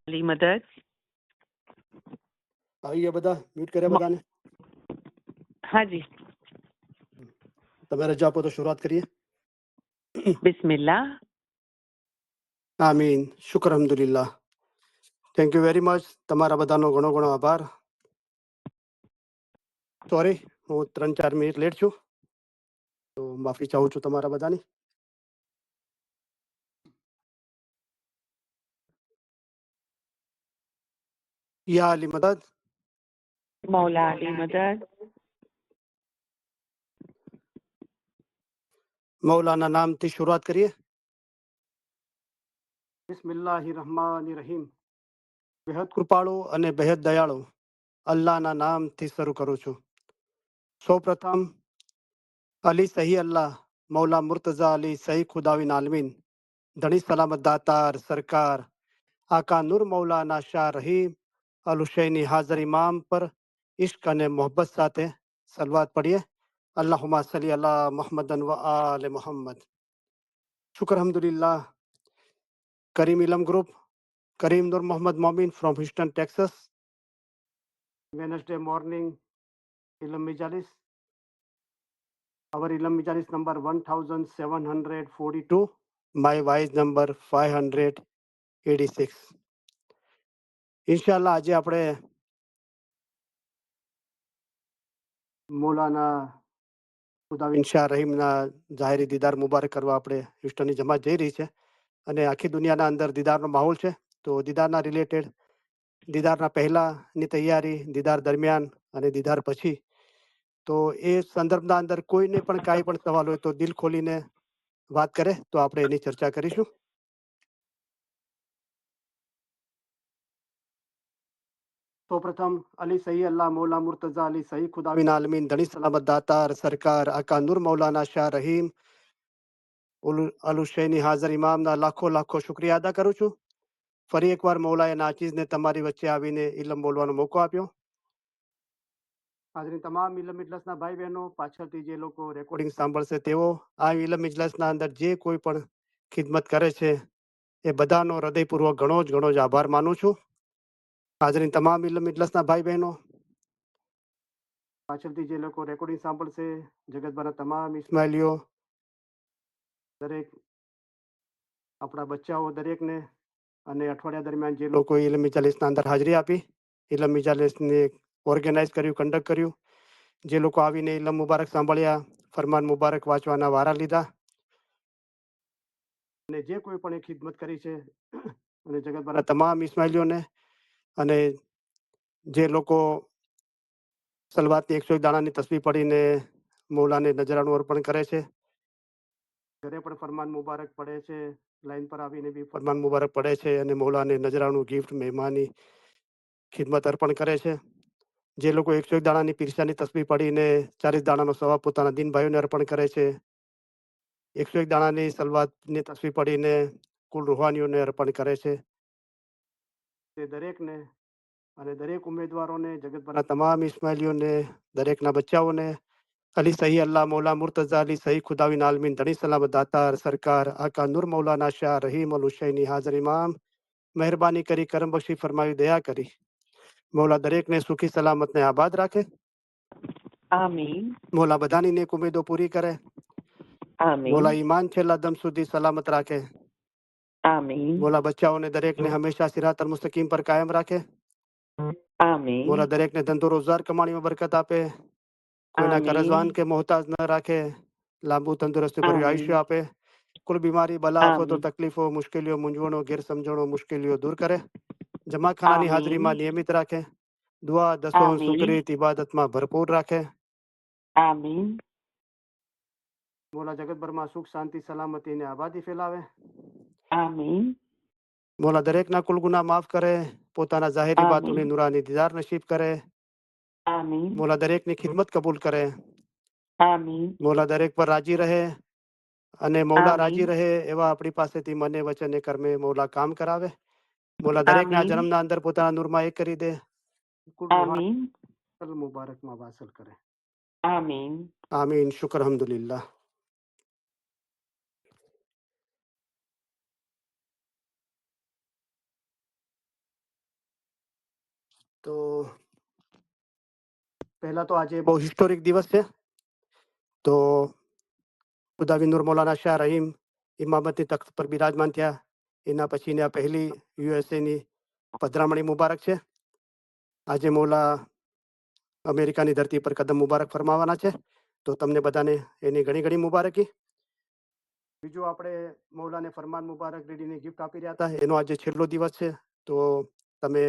લી મદદ. આવી ગયા બધા? મ્યુટ કર્યા બધાને? હાજી. તમે રજા આપો તો શરૂઆત કરીએ. બિસ્મિલ્લાહ. આમીન. શુક્ર અલ્હમ્દુલિલ્લાહ. Thank you very much. તમારા બધાનો ઘણો ઘણો આભાર. સોરી, હું 3-4 મિનિટ લેટ છું, તો માફી ચાહું છું તમારા બધાની. યા અલી મદદ. મૌલા અલી મદદ. મૌલાના નામથી શરૂઆત કરીએ. બિસ્મિલ્લાહિર રહમાનિર રહીમ. બેહદ કૃપાળુ અને બેહદ દયાળુ અલ્લાહના નામથી શરૂ કરું છું. સૌપ્રથમ અલી સહી અલ્લાહ મૌલા મુર્તઝા અલી સહી ખુદાવિન આલમીન ધણી સલામત દાતાર સરકાર આકા નૂર મૌલાના શાહ રહીમ અલ હુસૈની હાજર ઇમામ પર ઇશ્ક અને મોહબ્બત સાથે સલવાત પઢીએ. અલ્લાहुम्मा सल्ली अला मुहम्मदन व आले मोहम्मद. शुक्र अल्हम्दुलिल्लाह. करीम इलम group, Kareem Nur Mohammed Momin from Houston, Texas. Wednesday morning, Ilam Mijalis. Our Ilam Mijalis number 1742. My wise number 586. ઇન્શાલ્લાહ આજે આપણે મૌલાના ખુદાવિન શાહ રહીમના જાહેરી દીદાર મુબારક કરવા આપણે હ્યુસ્ટનની જમાત જઈ રહી છે, અને આખી દુનિયાના અંદર દીદારનો માહોલ છે. તો દીદારના રિલેટેડ, દીદારના પહેલાંની તૈયારી, દીદાર દરમિયાન અને દીદાર પછી, તો એ સંદર્ભના અંદર કોઈને પણ કાંઈ પણ સવાલ હોય તો દિલ ખોલીને વાત કરે તો આપણે એની ચર્ચા કરીશું. સૌપ્રથમ અલી સહી અલ્લાહ મૌલા મુર્તઝા અલી સહી ખુદાવિન આલમીન ધણી સલામત દાતાર સરકાર આકા નૂર મૌલાના શાહ રહીમ અલ હુસૈની હાજર ઇમામના લાખો લાખો શુક્રિયા અદા કરું છું. ફરી એકવાર મૌલાએ નાચીઝને તમારી વચ્ચે આવીને ઇલમ બોલવાનો મોકો આપ્યો. હાજરીન તમામ ઇલમ ઇજલાસના ભાઈ બહેનો, પાછળથી જે લોકો રેકોર્ડિંગ સાંભળશે તેઓ, આ ઇલમ ઇજલાસના અંદર જે કોઈ પણ ખિદમત કરે છે એ બધાનો હૃદયપૂર્વક ઘણો જ આભાર માનું છું. હાજરીન તમામ ઇલમ ઇજલાસના ભાઈ બહેનો, પાછળથી જે લોકો રેકોર્ડિંગ સાંભળશે, જગતભરના તમામ ઇસ્માઇલીઓ, દરેક આપણા બચ્ચાઓ દરેકને, અને અઠવાડિયા દરમિયાન જે લોકો ઇલમ મિજાલિસના અંદર હાજરી આપી, ઇલમ મિજાલિસને ઓર્ગેનાઇઝ કર્યું, કન્ડક્ટ કર્યું, જે લોકો આવીને ઇલમ મુબારક સાંભળ્યા, ફરમાન મુબારક વાંચવાના વારા લીધા, અને જે કોઈ પણ એ ખિદમત કરી છે, અને જગતભરના તમામ ઇસ્માઇલીઓને, અને જે લોકો સલવાતની 101 દાણાની તસ્બીહ પડીને મૌલાને નજરાનું અર્પણ કરે છે, ઘરે પણ ફરમાન મુબારક પડે છે, લાઈન પર આવીને બી ફરમાન મુબારક પડે છે, અને મૌલાને નજરાનું ગિફ્ટ, મહેમાની ખિદમત અર્પણ કરે છે. જે લોકો 101 દાણાની પીરસાની તસ્બીહ પડીને 40 દાણાનો સવાબ પોતાના દિન ભાઈઓને અર્પણ કરે છે, 101 દાણાની સલવાતની તસ્બીહ પડીને કુલ રૂહાનીઓને અર્પણ કરે છે, તે દરેકને અને દરેક ઉમેદવારોને, જગતભરના તમામ ઇસ્માઇલીઓને, દરેકના બચ્ચાઓને અલી સહી અલ્લાહ મૌલા મુર્તઝા અલી સહી ખુદાવિન આલમીન ધણી સલામત દાતાર સરકાર આકા નૂર મૌલાના શાહ રહીમ અલ હુસૈની હાજર ઇમામ મહેરબાની કરી, કરમ બક્ષી ફરમાવી, દયા કરી મૌલા દરેકને સુખી સલામતને આબાદ રાખે. આમીન. મૌલા બધાની નેક ઉમેદો પૂરી કરે. આમીન. મૌલા ઈમાન છેલ્લા દમ સુધી સલામત રાખે. આમીન. મૌલા બચ્ચાઓને દરેકને હંમેશા સિરાતલ મુસ્તકીમ પર કાયમ રાખે. આમીન. મૌલા દરેકને ધંધો રોજગાર કમાણીમાં બરકત આપે. કોઈના કરજવાન કે મોહતાજ ન રાખે. લાંબુ તંદુરસ્તી ભર્યું આયુષ્ય આપે. કુલ બીમારી, બલા, આફતો, તકલીફો, મુશ્કેલીઓ, મૂંઝવણો, ગેરસમજણો, મુશ્કેલીઓ દૂર કરે. જમાખાનાની હાજરીમાં નિયમિત રાખે. દુઆ, દસો, સુકરીત, ઇબાદતમાં ભરપૂર રાખે. આમીન. મોલા જગતભરમાં સુખ, શાંતિ, સલામતી અને આબાદી ફેલાવે. આમીન. મોલા દરેકના કુલ ગુનાહ માફ કરે. પોતાના ઝાહિરી બાતુની નુરાની દીદાર નસીબ કરે. આમીન. મોલા દરેકની ખિદમત કબૂલ કરે. આમીન. મોલા દરેક પર રાજી રહે, અને મૌલા રાજી રહે એવા આપણી પાસેથી મને, વચને, કર્મે મૌલા કામ કરાવે. મોલા દરેકને આ જન્મના અંદર પોતાના નૂરમાં એક કરી દે. આમીન. મુબારકમાં વાસલ કરે. આમીન. આમીન. શુક્ર અલ્હમ્દુલિલ્લાહ. તો પહેલા તો આજે બહુ હિસ્ટોરિક દિવસ છે. તો ખુદાવી નૂર મૌલાના શાહ રહીમ ઇમામતી તખ્ત પર બિરાજમાન થયા. એના પછીની આ પહેલી યુએસએની પધરામણી મુબારક છે. આજે મૌલા અમેરિકાની ધરતી પર કદમ મુબારક ફરમાવાના છે. તો તમને બધાને એની ઘણી ઘણી મુબારકી. બીજું આપણે મૌલાને ફરમાન મુબારક રેડીની ગિફ્ટ આપી રહ્યા હતા. એનો આજે છેલ્લો દિવસ છે. તો તમે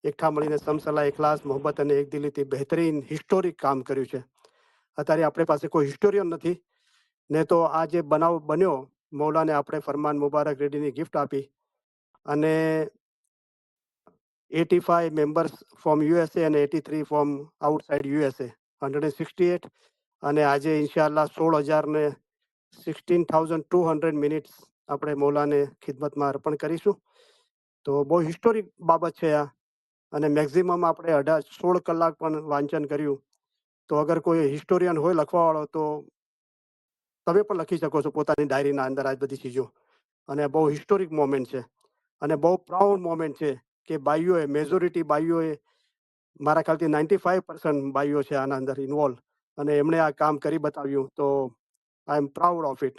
એકઠા મળીને સમસલા ઇખલાસ મોહબ્બત અને એકદિલીથી બહેતરીન હિસ્ટોરિક કામ કર્યું છે. અત્યારે આપણી પાસે કોઈ હિસ્ટોરિયન નથી ને તો આ જે બનાવ બન્યો મૌલાને આપણે ફરમાન મુબારક રેડીની ગિફ્ટ આપી અને 85 મેમ્બર્સ ફ્રોમ યુએસએ અને 83 ફ્રોમ આઉટસાઇડ યુએસએ 168 અને આજે ઇન્શાલ્લાહ 16,200 મિનિટ્સ આપણે મૌલાને ખિદમતમાં અર્પણ કરીશું. તો બહુ હિસ્ટોરિક બાબત છે આ અને મેક્ઝિમમ આપણે 16 કલાક પણ વાંચન કર્યું. તો અગર કોઈ હિસ્ટોરિયન હોય લખવાવાળો તો તમે પણ લખી શકો છો પોતાની ડાયરીના અંદર આ બધી ચીજો. અને બહુ હિસ્ટોરિક મોમેન્ટ છે અને બહુ પ્રાઉડ મોમેન્ટ છે કે બાઈઓએ મેજોરિટી બાઈઓએ મારા ખ્યાલથી 95% બાઈઓ છે આના અંદર ઇન્વોલ્વ અને એમણે આ કામ કરી બતાવ્યું. તો આઈ એમ પ્રાઉડ ઓફ ઇટ.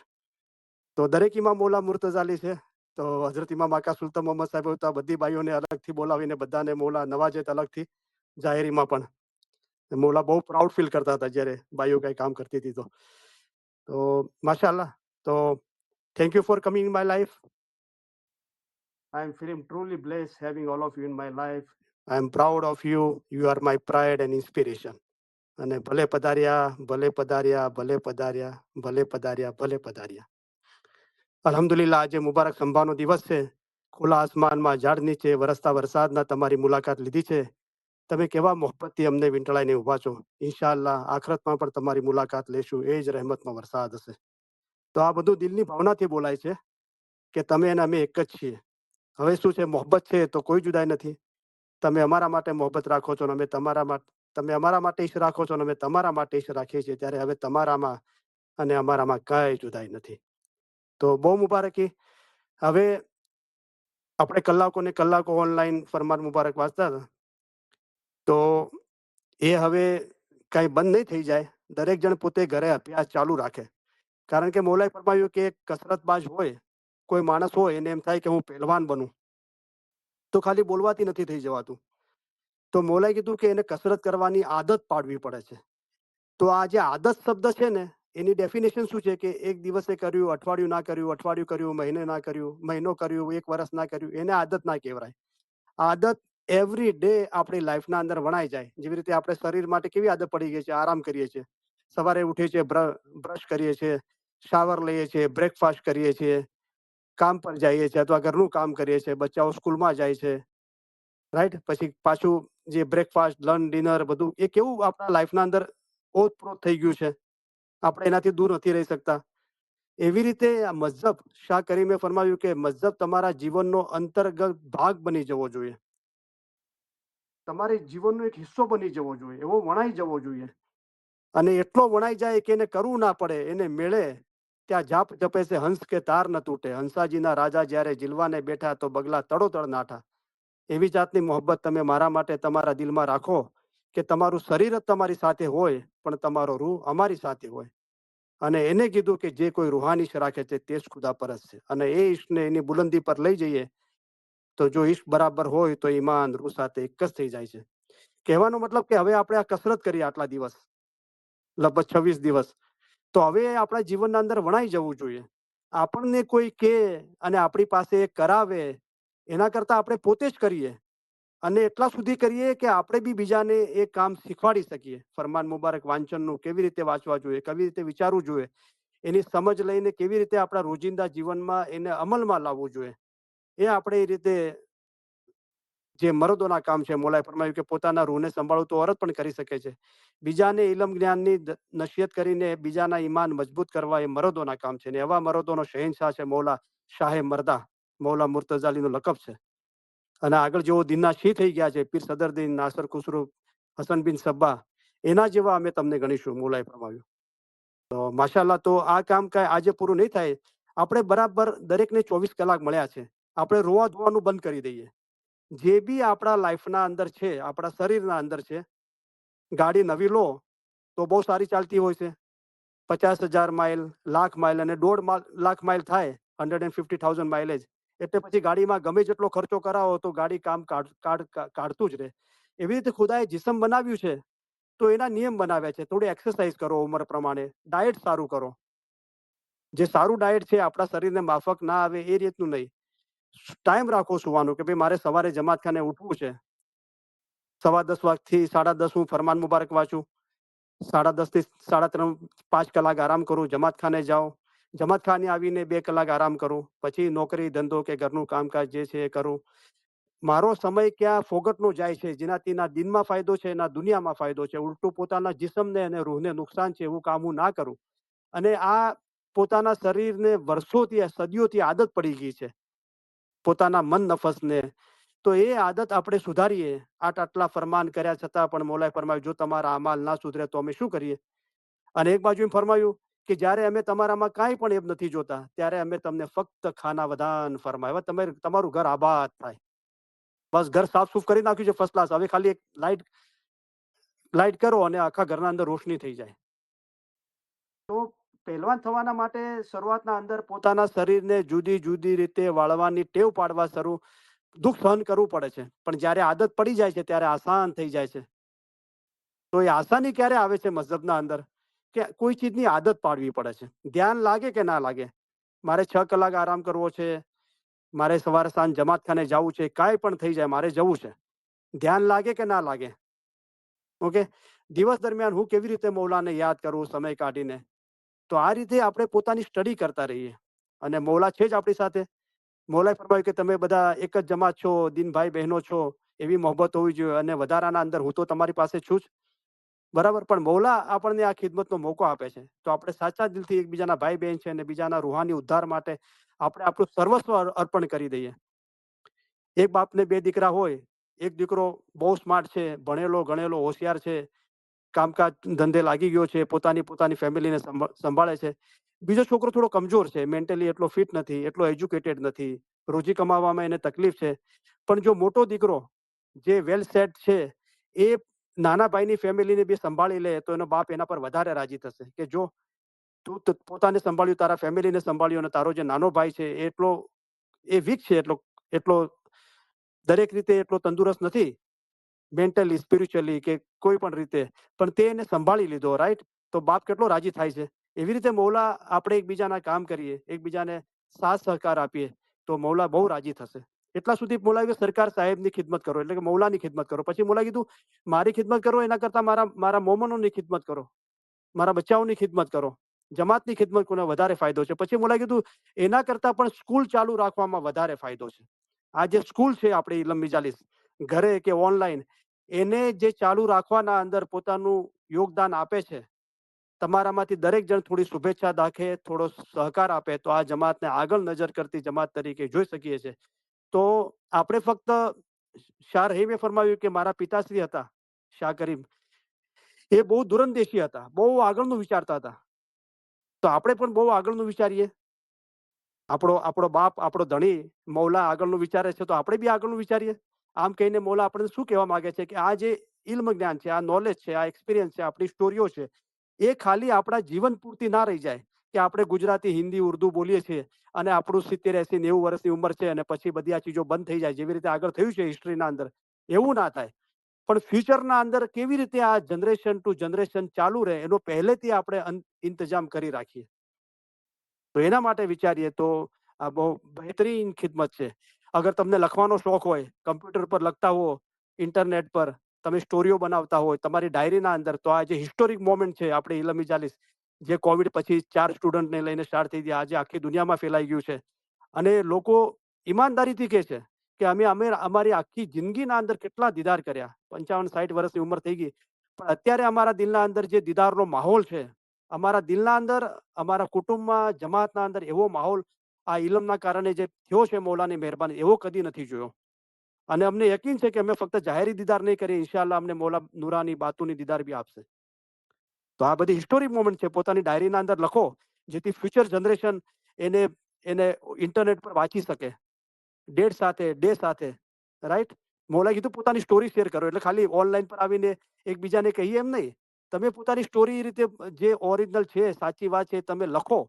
તો દરેક ઇમામ મૌલા મુર્તઝાલી છે. તો હઝરત ઇમામ આકા સુલતાન મોહમ્મદ સાહેબ હતા બધી બાઈઓને અલગથી બોલાવીને બધાને મૌલા નવાજેત અલગથી જાહેરીમાં પણ. મૌલા બહુ પ્રાઉડ ફીલ કરતા હતા જ્યારે બાઈઓ કંઈ કામ કરતી હતી તો માશાઅલ્લાહ. તો thank you for coming in my life. I am feeling truly blessed having all of you in my life. I am proud of you. You are my pride and inspiration. અને ભલે પધાર્યા ભલે પધાર્યા ભલે પધાર્યા ભલે પધાર્યા ભલે પધાર્યા. અલ્હમ્દુલિલ્લાહ આજે મુબારક સંભાનો દિવસ છે. ખુલ્લા આસમાનમાં ઝાડ નીચે વરસતા વરસાદના તમારી મુલાકાત લીધી છે. તમે કેવા મોહબ્બતથી અમને વીંટળાઈને ઊભા છો. ઇન્શાઅલ્લાહ આખરતમાં પણ તમારી મુલાકાત લેશું. એ જ રહેમતનો વરસાદ હશે. તો આ બધું દિલની ભાવનાથી બોલાય છે કે તમે અને અમે એક જ છીએ. હવે શું છે મોહબ્બત છે તો કોઈ જુદાઈ નથી. તમે અમારા માટે મોહબ્બત રાખો છો અને અમે તમારા માટે તમે અમારા માટે ઈશ રાખો છો અને અમે તમારા માટે ઈશ રાખીએ છીએ. ત્યારે હવે તમારામાં અને અમારામાં કાંઈ જુદાઈ નથી. તો બહુ મુબારકી. હવે આપણે કલાકોને કલાકો ઓનલાઈન ફરમાન મુબારક વાંચતા હતા. તો એ હવે કાંઈ બંધ નહીં થઈ જાય. દરેક જણ પોતે ઘરે અભ્યાસ ચાલુ રાખે. કારણ કે મૌલાએ ફરમાવ્યું કે કસરતબાજ હોય કોઈ માણસ હોય એને એમ થાય કે હું પહેલવાન બનું તો ખાલી બોલવાથી નથી થઈ જવાતું. તો મૌલાએ કીધું કે એને કસરત કરવાની આદત પાડવી પડે છે. તો આ જે આદત શબ્દ છે ને એની ડેફિનેશન શું છે કે એક દિવસે કર્યું અઠવાડિયું ના કર્યું અઠવાડિયું કર્યું મહિને ના કર્યું મહિનો કર્યું એક વર્ષ ના કર્યું એને આદત ના કહેવાય. આદત એવરી ડે આપણી લાઈફના અંદર વણાઈ જાય. જેવી રીતે આપણે શરીર માટે કેવી આદત પડી ગઈ છે આરામ કરીએ છીએ. સવારે ઉઠીએ છીએ બ્રશ કરીએ છીએ શાવર લઈએ છીએ બ્રેકફાસ્ટ કરીએ છીએ કામ પર જઈએ છીએ અથવા ઘરનું કામ કરીએ છીએ બચ્ચાઓ સ્કૂલમાં જાય છે રાઈટ. પછી પાછું જે બ્રેકફાસ્ટ લંચ ડિનર બધું એ કેવું આપણા લાઈફના અંદર ઓતપ્રોત થઈ ગયું છે. આપણે એનાથી દૂર નથી રહી શકતા. એવી રીતે આ મઝહબ શાહ કરીમે ફરમાવ્યું કે મઝહબ તમારા જીવનનો અંતર્ગત ભાગ બની જવો જોઈએ. તમારે જીવનનો એક હિસ્સો બની જવો જોઈએ. એવો વણાઈ જવો જોઈએ અને એટલો વણાઈ જાય કે એને કરવું ના પડે. એને મેળે ત્યાં જાપ જપે છે હંસ કે તાર ન તૂટે. હંસાજીના રાજા જ્યારે જીલવાને બેઠા તો બગલા તડોતડ નાઠા. એવી જાતની મોહબ્બત તમે મારા માટે તમારા દિલમાં રાખો કે તમારું શરીર જ તમારી સાથે હોય પણ તમારો રૂહ અમારી સાથે હોય. અને એને કીધું કે જે કોઈ રૂહાની ઈશ રાખે છે તે જ ખુદા પરસ્ત છે. અને એ ઈશને એની બુલંદી પર લઈ જઈએ તો જો ઈશ બરાબર હોય તો ઈમાન રૂહ સાથે એક જ થઈ જાય છે. કહેવાનો મતલબ કે હવે આપણે આ કસરત કરીએ આટલા દિવસ લગભગ 26 દિવસ તો હવે આપણા જીવનના અંદર વણાઈ જવું જોઈએ. આપણને કોઈ કે અને આપણી પાસે કરાવે એના કરતાં આપણે પોતે જ કરીએ અને એટલા સુધી કરીએ કે આપણે બી બીજાને એ કામ શીખવાડી શકીએ. ફરમાન મુબારક વાંચનનું કેવી રીતે વાંચવા જોઈએ કેવી રીતે વિચારવું જોઈએ એની સમજ લઈને કેવી રીતે આપણા રોજિંદા જીવનમાં એને અમલમાં લાવવું જોઈએ. એ આપણે એ રીતે જે મરદોના કામ છે મૌલાએ ફરમાવ્યું કે પોતાના રૂહને સંભાળવું તો ઓરત પણ કરી શકે છે. બીજાને ઇલમ જ્ઞાનની નસીહત કરીને બીજાના ઈમાન મજબૂત કરવા એ મરદોના કામ છે. ને એવા મરદોનો શહેનશાહ છે મૌલા શાહે મરદા મૌલા મુર્તઝાલીનું લકબ છે. અને આગળ જેવો દિનના શી થઈ ગયા છે પીર સદરદીન નાસર ખુસરો હસન બિન સબ્બા એના જેવા અમે તમને ગણીશું મૌલાએ ફરમાવ્યું. તો માશાઅલ્લાહ. તો આ કામ કાંઈ આજે પૂરું નહીં થાય. આપણે બરાબર દરેકને 24 કલાક મળ્યા છે. આપણે રોવા ધોવાનું બંધ કરી દઈએ. જે બી આપણા લાઈફના અંદર છે, આપણા શરીરના અંદર છે, ગાડી નવી લો તો બહુ સારી ચાલતી હોય છે, 50,000 માઇલ, લાખ માઇલ અને 1.5 લાખ માઇલ થાય, 150,000 માઇલેજ. એટલે પછી ગાડીમાં ગમે જેટલો ખર્ચો કરાવો તો ગાડી કામ કાઢતું જ રહે. એવી રીતે ખુદાએ જિસ્મ બનાવ્યું છે, તો એના નિયમ બનાવ્યા છે. થોડી એક્સરસાઇઝ કરો, ઉંમર પ્રમાણે ડાયટ સારું કરો. જે સારું ડાયટ છે, આપણા શરીરને માફક ના આવે એ રીતનું નહીં. ટાઈમ રાખો સુવાનું, કે ભાઈ મારે સવારે જમાતખાને ઉઠવું છે, 10:15 વાગથી 10:30 હું ફરમાન મુબારક વાંચું, 10:30 થી 3:30 5 કલાક આરામ કરું, જમાતખાને જાઓ, જમાતખાને આવીને 2 કલાક આરામ કરું, પછી નોકરી ધંધો કે ઘરનું કામકાજ જે છે એ કરું. મારો સમય ક્યાં ફોગટનો જાય છે, જેનાથી ના દિનમાં ફાયદો છે ના દુનિયામાં ફાયદો છે. ઉલટું પોતાના જિસ્મને અને રૂહને નુકસાન છે, એવું કામ હું ના કરું. અને આ પોતાના શરીરને વર્ષોથી, સદીઓથી આદત પડી ગઈ છે, પોતાના મન નફસને. તો એ આદત આપણે સુધારીએ. આટલા ફરમાન કર્યા છતાં પણ મોલાએ ફરમાવ્યું, જો તમારા અમાલ ના સુધરે તો અમે શું કરીએ? અને એક બાજુ એમ ફરમાયું કે જ્યારે અમે તમારામાં કાંઈ પણ એમ નથી જોતા, ત્યારે અમે તમને ફક્ત ખાના વધાન ફરમાવ્યા, તમારું ઘર આબાદ થાય. બસ ઘર સાફ સુફ કરી નાખ્યું છે, ફર્સ્ટ ક્લાસ. હવે ખાલી એક લાઇટ કરો અને આખા ઘરના અંદર રોશની થઈ જાય. તો પહેલવાન થવાના માટે શરૂઆતના અંદર પોતાના શરીરને જુદી જુદી રીતે વાળવાની ટેવ પાડવા દુઃખ સહન કરવું પડે છે. પણ જ્યારે આદત પડી જાય છે ત્યારે આસાન થઈ જાય છે. તો એ આસાની ક્યારે આવે છે મઝહબના અંદર? કે કોઈ ચીજની આદત પાડવી પડે છે. ધ્યાન લાગે કે ના લાગે, મારે 6 કલાક આરામ કરવો છે, મારે સવારે સાંજ જમાતખાને જવું છે, કાંઈ પણ થઈ જાય, મારે જવું છે. ધ્યાન લાગે કે ના લાગે? ઓકે. દિવસ દરમિયાન હું કેવી રીતે મૌલાને યાદ કરું સમય કાઢીને? તો આ રીતે આપણે પોતાની સ્ટડી કરતા રહીએ. અને મૌલા છે જ આપણી સાથે. મૌલાએ ફરમાવ્યું કે તમે બધા એક જ જમાત છો, દિનભાઈ બહેનો છો, એવી મોહબ્બત હોવી જોઈએ. અને વધારાના અંદર હું તો તમારી પાસે છું જ, બરાબર. પણ મૌલા આપણને આ ખિદમતનો મોકો આપે છે, તો આપણે સાચા દિલથી એકબીજાના ભાઈ બહેન છે અને બીજાના રૂહાની ઉદ્ધાર માટે આપણે આપણું સર્વસ્વ અર્પણ કરી દઈએ. એક બાપને 2 દીકરા હોય, એક દીકરો બહુ સ્માર્ટ છે, ભણેલો ગણેલો હોશિયાર છે, કામકાજ ધંધે લાગી ગયો છે, પોતાની ફેમિલીને સંભાળે છે. બીજો છોકરો થોડો કમજોર છે, મેન્ટલી એટલો ફિટ નથી, એટલો એજ્યુકેટેડ નથી, રોજી કમાવામાં એને તકલીફ છે. પણ જો મોટો દીકરો જે વેલ સેટ છે, એ નાના ભાઈની ફેમિલીને બી સંભાળી લે, તો એનો બાપ એના પર વધારે રાજી થશે કે જો તું પોતાને સંભાળ્યું, તારા ફેમિલીને સંભાળ્યું, અને તારો જે નાનો ભાઈ છે એ વીક છે, એટલો દરેક રીતે એટલો તંદુરસ્ત નથી, મેન્ટલી, સ્પિરિચ્યુઅલી કે કોઈ પણ રીતે, પણ તે એને સંભાળી લીધો, રાઈટ? તો બાપ કેટલો રાજી થાય છે. એવી રીતે મૌલા આપણે એકબીજાના કામ કરીએ, એકબીજાને સાથ સહકાર આપીએ, તો મૌલા બહુ રાજી થશે. એટલા સુધી મૌલા સરકાર સાહેબની ખિદમત કરો, એટલે કે મૌલાની ખિદમત કરો. પછી મૌલા કીધું, મારી ખિદમત કરો એના કરતા મારા મોમનોની ખિદમત કરો, મારા બચ્ચાઓની ખિદમત કરો, જમાતની ખિદમત કોને વધારે ફાયદો છે. પછી મૌલા કીધું, એના કરતા પણ સ્કૂલ ચાલુ રાખવામાં વધારે ફાયદો છે. આ જે સ્કૂલ છે આપણી ઇલમ મિજાલિસ, ઘરે કે ઓનલાઈન, એને જે ચાલુ રાખવાના અંદર પોતાનું યોગદાન આપે છે, તમારામાંથી દરેક જણ થોડી શુભેચ્છા દાખે, થોડો સહકાર આપે, તો આ જમાતને આગળ નજર કરતી જમાત તરીકે જોઈ શકીએ છીએ. તો આપણે ફક્ત શાહ રહીમે ફરમાવ્યું કે મારા પિતાશ્રી હતા શાહ કરીમ, એ બહુ દૂરંદેશી હતા, બહુ આગળનું વિચારતા હતા. તો આપણે પણ બહુ આગળનું વિચારીએ. આપણો બાપ, આપણો ધણી મૌલા આગળનું વિચારે છે, તો આપણે બી આગળનું વિચારીએ. આમ કહીને મૌલા આપણને શું કહેવા માંગે છે કે આ જે ઇલ્મ જ્ઞાન છે, આ નોલેજ છે, આ એક્સપિરિયન્સ છે, આપણી સ્ટોરીઓ છે, એ ખાલી આપણા જીવન પૂરતી ના રહી જાય કે આપણે ગુજરાતી, હિન્દી, ઉર્દુ બોલીએ છીએ અને આપણું 70, 80, 90 વર્ષની ઉંમર છે અને પછી બધી આ ચીજો બંધ થઈ જાય, જેવી રીતે આગળ થયું છે હિસ્ટ્રીના અંદર. એવું ના થાય. પણ ફ્યુચરના અંદર કેવી રીતે આ જનરેશન ટુ જનરેશન ચાલુ રહે, એનો પહેલેથી આપણે ઇંતજામ કરી રાખીએ. તો એના માટે વિચારીએ તો આ બહુ બહેતરીન ખિદમત છે. અગર તમને લખવાનો શોખ હોય, કમ્પ્યુટર પર લખતા હો, ઇન્ટરનેટ પર તમે સ્ટોરીઓ બનાવતા હોય, તમારી ડાયરીના અંદર, તો આ જે હિસ્ટોરિક મોમેન્ટ છે આપણે ઇલમ મિજાલિસ, જે કોવિડ પછી 4 સ્ટુડન્ટને લઈને સ્ટાર્ટ થઈ ગયા, આજે આખી દુનિયામાં ફેલાઈ ગયું છે. અને લોકો ઈમાનદારીથી કહે છે કે અમે અમારી આખી જિંદગીના અંદર કેટલા દીદાર કર્યા, 55-60 વર્ષની ઉંમર થઈ ગઈ, પણ અત્યારે અમારા દિલના અંદર જે દીદારનો માહોલ છે, અમારા દિલના અંદર, અમારા કુટુંબમાં, જમાતના અંદર એવો માહોલ આ ઇલમના કારણે જે થયો છે, મૌલાની મહેરબાની, એવો કદી નથી જોયો. અને અમને યકીન છે કે અમે ફક્ત જાહેરી દીદાર નહીં કરીએ, ઇન્શાઅલ્લાહ અમને મૌલા નૂરાની બાતુની દીદાર બી આપશે. તો આ બધી હિસ્ટોરિક મોમેન્ટ છે, પોતાની ડાયરીના અંદર લખો, જેથી ફ્યુચર જનરેશન એને ઇન્ટરનેટ પર વાંચી શકે, ડેટ સાથે, ડે સાથે, રાઈટ? મૌલાએ કીધું પોતાની સ્ટોરી શેર કરો, એટલે ખાલી ઓનલાઈન પર આવીને એકબીજાને કહીએ એમ નહીં. તમે પોતાની સ્ટોરી એ રીતે જે ઓરિજિનલ છે, સાચી વાત છે, તમે લખો.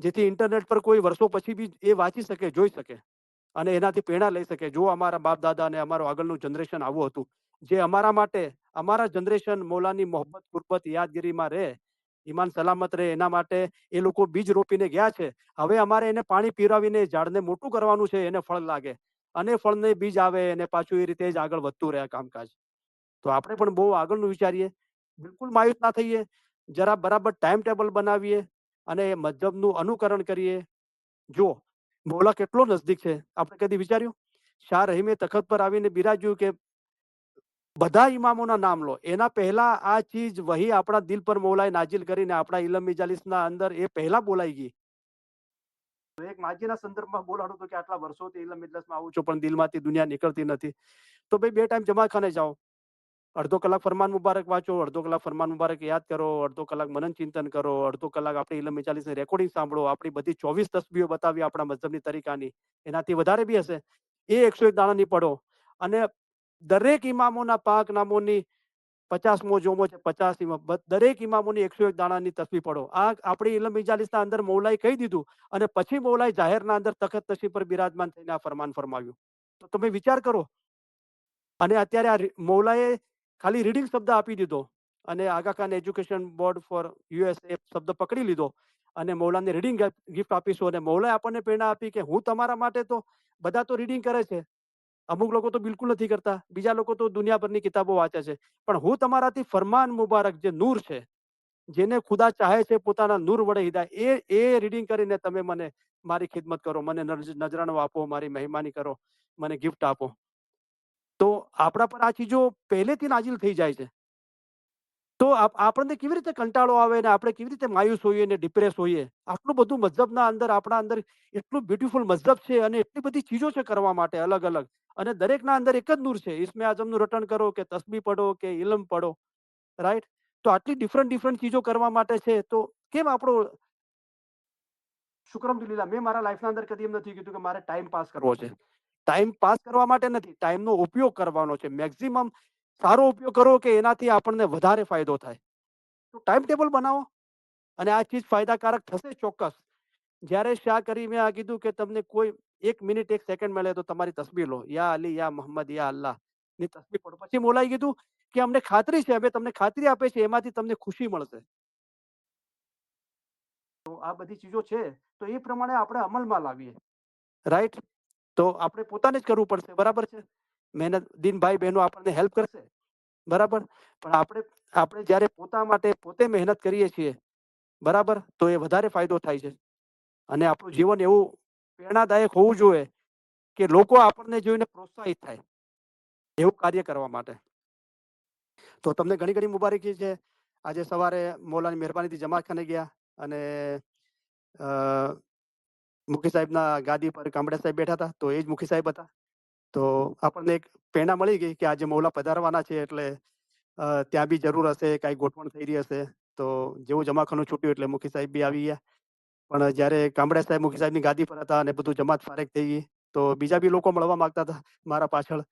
જેથી ઇન્ટરનેટ પર કોઈ વર્ષો પછી બી એ વાંચી શકે, જોઈ શકે અને એનાથી પ્રેરણા લઈ શકે. જો અમારા બાપ દાદા અને અમારું આગળનું જનરેશન આવું હતું, જે અમારા માટે, અમારા જનરેશન મૌલાની મોહબ્બત ગુરબત યાદગીરીમાં રહે, ઈમાન સલામત રહે, એના માટે એ લોકો બીજ રોપીને ગયા છે. હવે અમારે એને પાણી પીવડાવીને ઝાડને મોટું કરવાનું છે, એને ફળ લાગે અને ફળને બીજ આવે અને પાછું એ રીતે જ આગળ વધતું રહે કામકાજ. તો આપણે પણ બહુ આગળનું વિચારીએ, બિલકુલ માયુસ ના થઈએ, જરા બરાબર ટાઈમ ટેબલ બનાવીએ અને મજહબનું અનુકરણ કરીએ. જો મૌલા કેટલો નજદીક છે, આપણે કદી વિચાર્યું? શાહ રહીમે તખત પર આવીને બિરાજ્યું કે બધા ઇમામોના નામ લો, એના પહેલા આ ચીજ વહી આપણા દિલ પર મૌલાએ નાજિલ કરીને આપણા ઇલમ મિજાલિસના અંદર એ પહેલા બોલાઈ ગઈ. તો એક માજીના સંદર્ભમાં બોલાડું તો કે આટલા વર્ષોથી ઇલમ મિજલિસમાં આવું છું પણ દિલમાંથી દુનિયા નીકળતી નથી. તો ભાઈ 2 ટાઈમ જમાખાને જાઓ, અડધો કલાક ફરમાન મુબારક વાંચો, અડધો કલાક ફરમાન મુબારક યાદ કરો, અડધો કલાક મનન ચિંતન કરો, અડધો કલાક આપણી ઇલમ મિજાલિસની રેકોર્ડિંગ સાંભળો. આપણી બધી 24 તસ્બીહો બતાવી આપણા મઝહબની તરીકાની, એનાથી વધારે બી હશે. એ 101 દાણાની પઢો અને દરેક ઇમામોના પાક નામોની 50મો જોમો છે, 50 ઇમામ, દરેક ઇમામોની 101 દાણાની તસ્બીહ પઢો. આ આપણી ઇલમ મિજાલિસના અંદર મૌલાએ કહી દીધું અને પછી મૌલાએ જાહેરના અંદર તખત નશીબ પર બિરાજમાન થઈને આ ફરમાન ફરમાવ્યું. તો તમે વિચાર કરો. અને અત્યારે મૌલાએ ખાલી રીડિંગ શબ્દ આપી દીધો અને Aga Khan education board for USA શબ્દ પકડી લીધો અને મૌલાને રીડિંગ ગિફ્ટ આપીશું. અને મૌલાએ આપણને પ્રેરણા આપી કે હું તમારા માટે તો, બધા તો રીડિંગ કરે છે, અમુક લોકો તો બિલકુલ નથી કરતા, બીજા લોકો તો દુનિયાભરની કિતાબો વાંચે છે, પણ હું તમારાથી ફરમાન મુબારક જે નૂર છે, જેને ખુદા ચાહે છે પોતાના નૂર વડે હિદાય, એ રીડિંગ કરીને તમે મને મારી ખિદમત કરો, મને નજરાણો આપો, મારી મહેમાની કરો, મને ગિફ્ટ આપો. તો આપણા પર આ ચીજો પહેલેથી નાજિલ થઈ જાય છે. તો આપણને કેવી રીતે કંટાળો આવે ને આપણે કેવી રીતે માયુસ હોઈએ ને ડિપ્રેસ હોઈએ? આટલું બધું મઝહબના અંદર, આપણા અંદર એટલું બ્યુટીફુલ મઝહબ છે અને એટલી બધી ચીજો છે કરવા માટે અલગ અલગ, અને દરેકના અંદર એક જ નૂર છે. ઇસ્મે આઝમનું રટણ કરો કે તસ્બીહ પઢો કે ઇલમ પઢો, રાઈટ? તો આટલી ડિફરન્ટ ચીજો કરવા માટે છે, તો કેમ આપણો શુક્ર અલ્હમ્દુલિલ્લાહ, મેં મારા લાઈફના અંદર કદી એમ નથી કીધું કે મારે ટાઈમ પાસ કરવો છે. ટાઈમ પાસ કરવા માટે નથી, ટાઈમનો ઉપયોગ કરવાનો છે. મેક્સિમમ સારો ઉપયોગ કરો કે એનાથી આપણને વધારે ફાયદો થાય. તો ટાઈમ ટેબલ બનાવો અને આ ચીજ ફાયદાકારક થશે ચોક્કસ. જ્યારે શાહ કરીમે આ કીધું કે તમને કોઈ 1 મિનિટ 1 સેકન્ડ મળે તો તમારી તસ્બીહ લો, યા અલી યા મોહમ્મદ યા અલ્લાહ ની તસ્બીહ પઢો. પછી મૌલાએ કીધું કે અમને ખાતરી છે, અમે તમને ખાતરી આપે છે, એમાંથી તમને ખુશી મળશે. તો આ બધી ચીજો છે, તો એ પ્રમાણે આપણે અમલમાં લાવીએ, રાઈટ? તો આપણે પોતાને જ કરવું પડશે, બરાબર છે? મહેનત દિન ભાઈ બહેનો આપણને હેલ્પ કરશે, બરાબર? પણ આપણે જ્યારે પોતા માટે પોતે મહેનત કરીએ છીએ, બરાબર, તો એ વધારે ફાયદો થાય છે. અને આપણું જીવન એવું પ્રેરણાદાયક હોવું જોઈએ કે લોકો આપણને જોઈને પ્રોત્સાહિત થાય એવું કાર્ય કરવા માટે. તો તમને ઘણી ઘણી મુબારકી છે. આજે સવારે મૌલાની મહેરબાનીથી જમાતખાને ગયા અને મુખી સાહેબના ગાદી પર કામડા સાહેબ બેઠા હતા, તો એ જ મુખી સાહેબ હતા. તો આપણને એક પ્રેરણા મળી ગઈ કે આજે મૌલા પધારવાના છે, એટલે ત્યાં બી જરૂર હશે, કાંઈ ગોઠવણ થઈ રહી હશે. તો જેવું જમાખાનું છૂટ્યું એટલે મુખી સાહેબ બી આવી ગયા. પણ જ્યારે કામડા સાહેબ મુખી સાહેબની ગાદી પર હતા અને બધું જમાત ફારેક થઈ ગઈ, તો બીજા બી લોકો મળવા માંગતા હતા મારા પાછળ.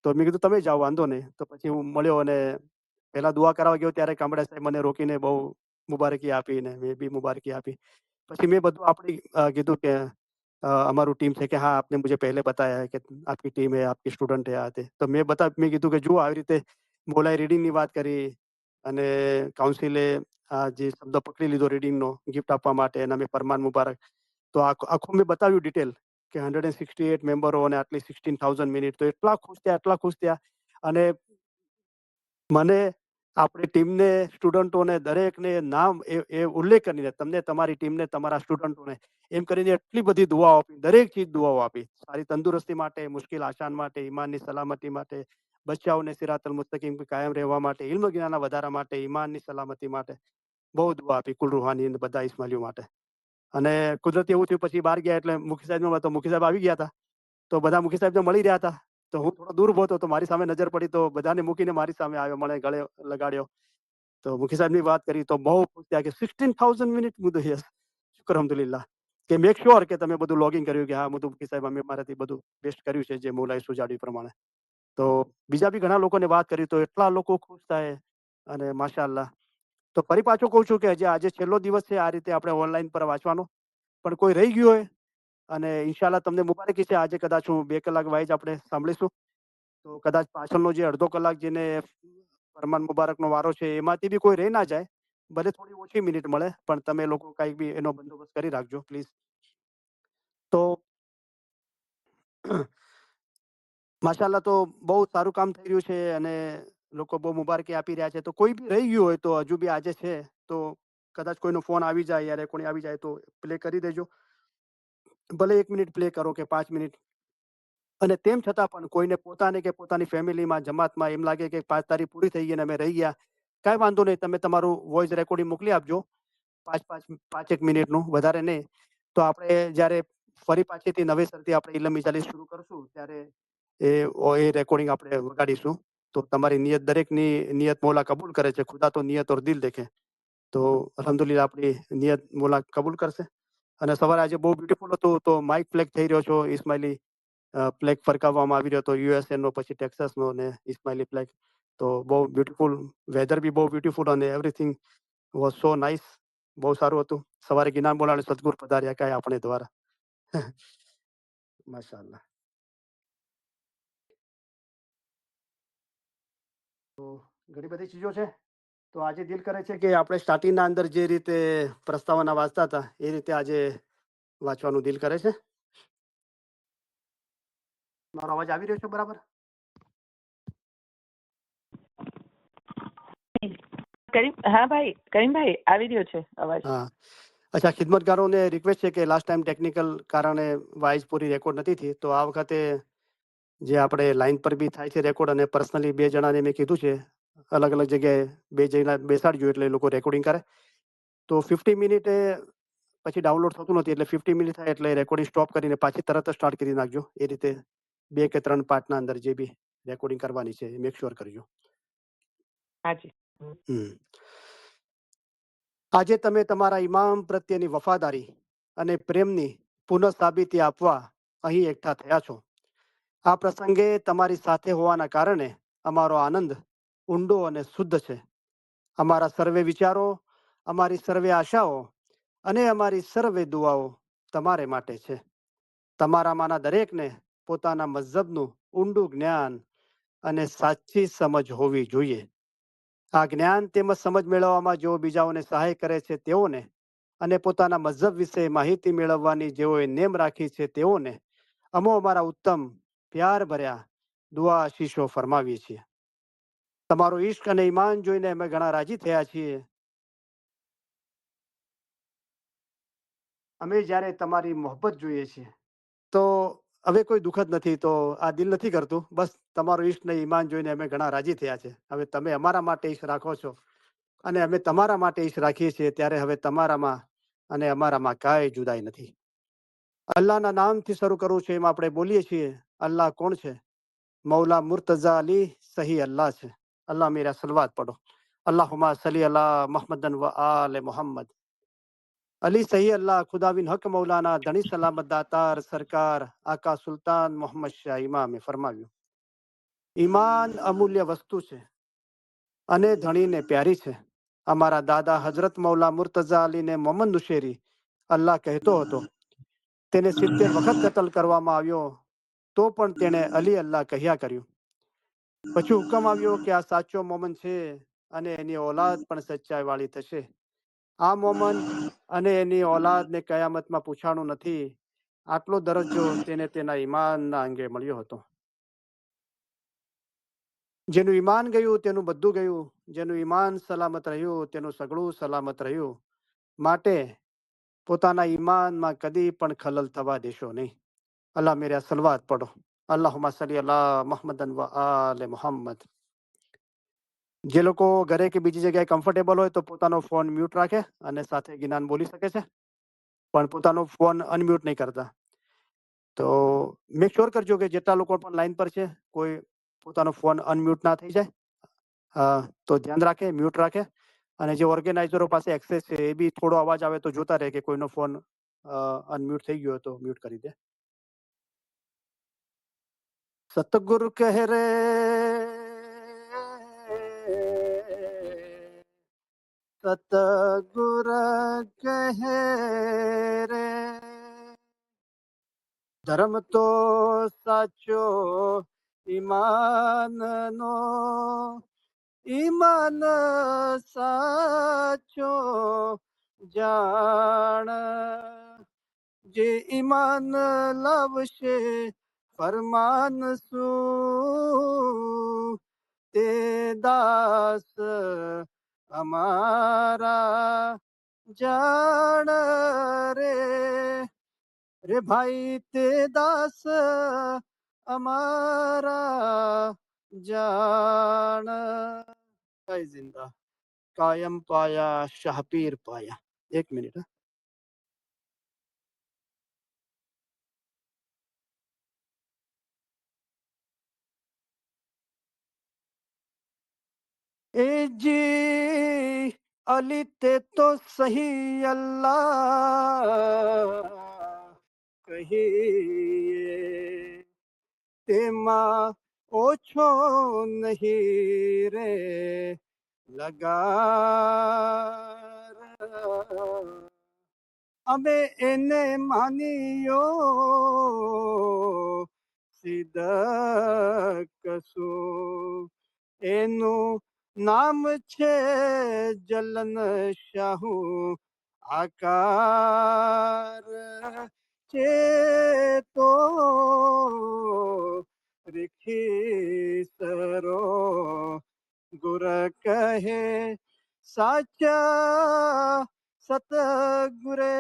તો મેં કીધું તમે જાઓ, વાંધો નહીં. તો પછી હું મળ્યો અને પહેલા દુઆ કરાવવા ગયો ત્યારે કામડા સાહેબ મને રોકીને બહુ મુબારકી આપી ને મેં બી મુબારકી આપી. પછી મેં બધું આપણી કીધું કે हमारू टीम से कि हाँ आपने मुझे पहले बताया है कि आपकी टीम है, आपके स्टूडेंट है आते, तो મેં કીધું કે જુઓ આવી રીતે મૌલાએ રીડિંગની વાત કરી અને કાઉન્સિલે આ જે શબ્દ પકડી લીધો રીડિંગનો ગિફ્ટ આપવા માટે, એના મેં ફરમાન મુબારક, તો આખું મેં બતાવ્યું ડિટેલ કે 168 મેમ્બરો અને આટલી 16,000 મિનિટ. તો એટલા ખુશ થયા અને મને આપણી ટીમને, સ્ટુડન્ટોને દરેકને નામ એ ઉલ્લેખ કરીને, તમને, તમારી ટીમને, તમારા સ્ટુડન્ટોને એમ કરીને એટલી બધી દુઆઓ આપી, દરેક ચીજ દુઆઓ આપી. સારી તંદુરસ્તી માટે, મુશ્કેલ આસાન માટે, ઈમાનની સલામતી માટે, બચ્ચાઓને સિરાતલ મુસ્તકીમ પર કાયમ રહેવા માટે, ઇલ્મ જ્ઞાનના વધારા માટે, ઈમાનની સલામતી માટે બહુ દુઆ આપી. કુલ રૂહાની બધા ઇસ્માઈલીઓ માટે. અને કુદરતી એવું થયું પછી બહાર ગયા એટલે મુખી સાહેબનો, તો મુખી સાહેબ આવી ગયા હતા. તો બધા મુખી સાહેબને મળી રહ્યા હતા. તો હું થોડો દૂર ઉભો હતો, તો મારી સામે નજર પડી, તો બધાને મૂકીને મારી સામે આવ્યો, મને ગળે લગાડ્યો. તો મુખી સાહેબની વાત કરી તો બહુ ખુશ થયા કે 16,000 મિનિટ. મુદ્દો યસ, શુક્ર અલ્હમ્દુલિલ્લાહ, કે મેક શ્યોર કે તમે બધું લોગિંગ કર્યું કે હા બધું મુખી સાહેબ અમે મારાથી બધું બેસ્ટ કર્યું છે જે મૌલાએ સુજાડ્યું પ્રમાણે. તો બીજા બી ઘણા લોકોને વાત કરી તો એટલા લોકો ખુશ થાય અને માશાઅલ્લાહ. તો ફરી પાછું કહું છું કે આજે છેલ્લો દિવસ છે આ રીતે આપણે ઓનલાઈન પર વાંચવાનો. પણ કોઈ રહી ગયું હોય અને ઇન્શાલ્લાહ તમને મુબારકી છે, આજે કદાચ હું 2 કલાક વાઇઝ આપણે સાંભળીશું. તો કદાચ પાછળનો જે અડધો કલાક જેને ફરમાન મુબારકનો વારો છે એમાંથી બી કોઈ રહી ના જાય. ભલે થોડી ઓછી મિનિટ મળે પણ તમે લોકો કાંઈક બી એનો બંદોબસ્ત કરી રાખજો પ્લીઝ. તો માશાઅલ્લાહ તો બહુ સારું કામ થઈ રહ્યું છે અને લોકો બહુ મુબારકી આપી રહ્યા છે. તો કોઈ બી રહી ગયું હોય તો હજુ બી આજે છે તો કદાચ કોઈનો ફોન આવી જાય યા રેકોર્ડિંગ આવી જાય તો પ્લે કરી દેજો. ભલે 1 મિનિટ પ્લે કરો કે 5 મિનિટ. અને તેમ છતાં પણ કોઈને પોતાને કે પોતાની ફેમિલીમાં જમાતમાં એમ લાગે કે 5 તારીખ પૂરી થઈ ગઈ અને અમે રહી ગયા, કાંઈ વાંધો નહીં. તમે તમારું વોઇસ રેકોર્ડિંગ મોકલી આપજો 5-1 મિનિટનું, વધારે નહીં. તો આપણે જ્યારે ફરી પાછીથી નવેસરથી આપણે ઇલ્મ ઇજાલિસ શરૂ કરશું ત્યારે એ રેકોર્ડિંગ આપણે વગાડીશું. તો તમારી નિયત, દરેકની નિયત મૌલા કબૂલ કરે છે. ખુદા તો નિયત ઓર દિલ દેખે. તો અલ્હમ્દુલિલ્લાહ આપણી નિયત મૌલા કબૂલ કરશે. અને સવારે આજે બહુ બ્યુટીફુલ હતું. તો માઇક ફ્લેગ થઈ રહ્યો છો ઇસ્માઇલી ફ્લેગ ફરકાવવામાં આવી રહ્યો હતો યુએસએનો, પછી ટેક્સાસનો અને ઇસ્માઇલી ફ્લેગ. તો બહુ બ્યુટીફુલ, વેધર બી બહુ બ્યુટીફુલ અને એવરીથિંગ વોઝ સો નાઇસ. બહુ સારું હતું. સવારે ગિનાન બોલાને સદગુર પધાર્યા કાંઈ આપણે દ્વારા. માશાઅલ્લાહ. તો ઘણી બધી ચીજો છે. તો આજે દિલ કરે છે કે આપણે સ્ટાર્ટિંગના અંદર જે રીતે પ્રસ્તાવના વાંચતા હતા એ રીતે આજે વાંચવાનું દિલ કરે છે. મારો અવાજ આવી રહ્યો છે બરાબર? હા ભાઈ, કરીમભાઈ આવી રહ્યો છે અવાજ. હા. અચ્છા, ખિદમતગારોને રિક્વેસ્ટ છે કે લાસ્ટ ટાઈમ ટેકનિકલ કારણે વાઇસ પૂરી રેકોર્ડ નથી થઈ. તો આ વખતે જે આપણે લાઈન પર બી થાય છે રેકોર્ડ અને પર્સનલી 2 જણાને મેં કીધું છે અલગ અલગ જગ્યાએ 2 જણા બેસાડજો એટલે એ લોકો રેકોર્ડિંગ કરે. તો 50 મિનિટે પછી ડાઉનલોડ થતું નથી એટલે 50 મિનિટ થાય એટલે રેકોર્ડિંગ સ્ટોપ કરીને પાછી તરત જ સ્ટાર્ટ કરી નાખજો. એ રીતે 2 કે 3 પાર્ટના અંદર જે બી રેકોર્ડિંગ કરવાની છે એ મેક શ્યોર કરજો. હાજી. આજે તમે તમારા ઇમામ પ્રત્યેની વફાદારી અને પ્રેમની પુનઃસાબિતી આપવા અહીં એકઠા થયા છો. આ પ્રસંગે તમારી સાથે હોવાના કારણે અમારો આનંદ ઊંડો અને શુદ્ધ છે. અમારા સર્વે વિચારો, અમારી સર્વે આશાઓ અને અમારી સર્વે દુઆઓ તમારે માટે છે. તમારામાંના દરેકને પોતાના મઝહબનું ઊંડું જ્ઞાન અને સાચી સમજ હોવી જોઈએ. આ જ્ઞાન તેમજ સમજ મેળવવામાં જેઓ બીજાઓને સહાય કરે છે તેઓને અને પોતાના મઝહબ વિશે માહિતી મેળવવાની જેઓએ નેમ રાખી છે તેઓને અમો અમારા ઉત્તમ પ્યાર ભર્યા દુઆ આશીષો ફરમાવીએ છીએ. તમારો ઈશ્ક અને ઈમાન જોઈને અમે ઘણા રાજી થયા છીએ. અમે જ્યારે તમારી મોહબ્બત જોઈએ છીએ તો હવે કોઈ દુઃખ જ નથી. તો આ દિલ નથી કરતું. બસ તમારો ઈશ્ક ને ઈમાન જોઈને અમે ઘણા રાજી થયા છે. હવે તમે અમારા માટે ઈશ્ક રાખો છો અને અમે તમારા માટે ઈશ્ક રાખીએ છીએ ત્યારે હવે તમારામાં અને અમારામાં કાંઈ જુદાઈ નથી. અલ્લાહના નામથી શરૂ કરવું છે એમ આપણે બોલીએ છીએ. અલ્લાહ કોણ છે? મૌલા મુર્તઝા અલી સહી અલ્લાહ છે. અલ્લાહ મેરા સલવાત પઢો. અલ્લાहुम्मा सल्ली अला मुहम्मदन व आले मोहम्मद. અલી સહી અલ્લાહ ખુદાબિન હક મૌલાના ધણી સલામત દાતાર સરકાર આકા સુલતાન મોહમ્મદ શાહ ઇમામે ફરમાવ્યું, ઈમાન અમૂલ્ય વસ્તુ છે અને ધણીને પ્યારી છે. અમારા દાદા હજરત મૌલા મુર્તઝા અલીને મોહમ્મદ નુશેરી અલ્લાહ કહેતો હતો. તેને 70 વખત કતલ કરવામાં આવ્યો તો પણ તેણે અલી અલ્લાહ કહ્યા કર્યું. પછી હુકમ આવ્યો કે આ સાચો મોમન છે અને એની ઓલાદ પણ સચ્ચાઈ વાળી થશે. આ મોમન અને એની ઓલાદને કયામતમાં પૂછાણું નથી. આટલો દરજ્જો તેને તેના ઈમાનના અંગે મળ્યો હતો. જેનું ઈમાન ગયું તેનું બધું ગયું. જેનું ઈમાન સલામત રહ્યું તેનું સગળું સલામત રહ્યું. માટે પોતાના ઈમાનમાં કદી પણ ખલલ થવા દેશો નહીં. અલ્લાહ મેરા સલવાત પઢો. અલ્લાहुम्मा सल्ली अला मुहम्मदन व आले मोहम्मद. જે લોકો ઘરે કે બીજી જગ્યાએ કમ્ફર્ટેબલ હોય તો પોતાનો ફોન મ્યુટ રાખે અને સાથે જ્ઞાન બોલી શકે છે પણ પોતાનો ફોન અનમ્યુટ નહીં કરતા. તો મેક શ્યોર કરજો કે જેટલા લોકો પણ લાઈન પર છે કોઈ પોતાનો ફોન અનમ્યુટ ના થઈ જાય. તો ધ્યાન રાખે, મ્યુટ રાખે. અને જે ઓર્ગેનાઇઝરો પાસે એક્સેસ છે એ બી થોડો અવાજ આવે તો જોતા રહે કે કોઈનો ફોન અનમ્યુટ થઈ ગયો તો મ્યુટ કરી દે. સતગુરુ કહે રે સતગુર કહે રે ધર્મ તો સાચો ઈમાનનો ઈમાન સાચો જાણ જે ઈમાન લાવશે ફરમાન શું તે દાસ અમારા જાણ રે રે ભાઈ તે દાસ અમારા જાણ જય જિંદા કાયમ પાયા શાહપીર પાયા. એક મિનિટ. ए जी अली ते तो सही अल्लाह कहिए તેમાં ઓછો નહીં રે લગાર અમે એને માનીયો સિદ્ધ એનું નામ છે જલન શાહુ આકાર છે તો રીખી સરો ગુર કહે સાચા સતગુરે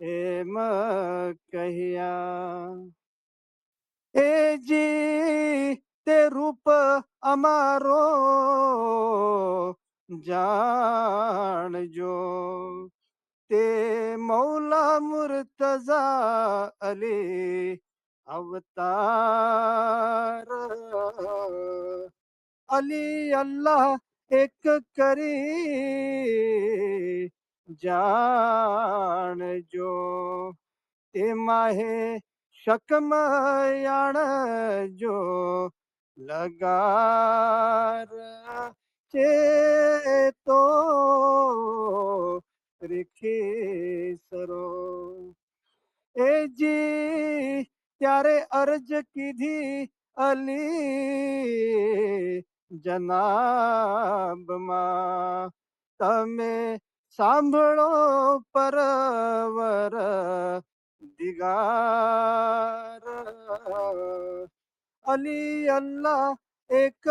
એમ કહ્યા એ જી તે રૂપ અમારો જાણજો તે મૌલા મુર્તઝા અલી અવતાર અલી અલ્લાહ એક કરી જાણજો તેમાં હે શકમયાણજો લગાર છે તો રીખી સરો એ જી ત્યારે અરજ કીધી અલી જનાબમાં તમે સાંભળો પરવર દિગાર અલી અલ્લાહ એક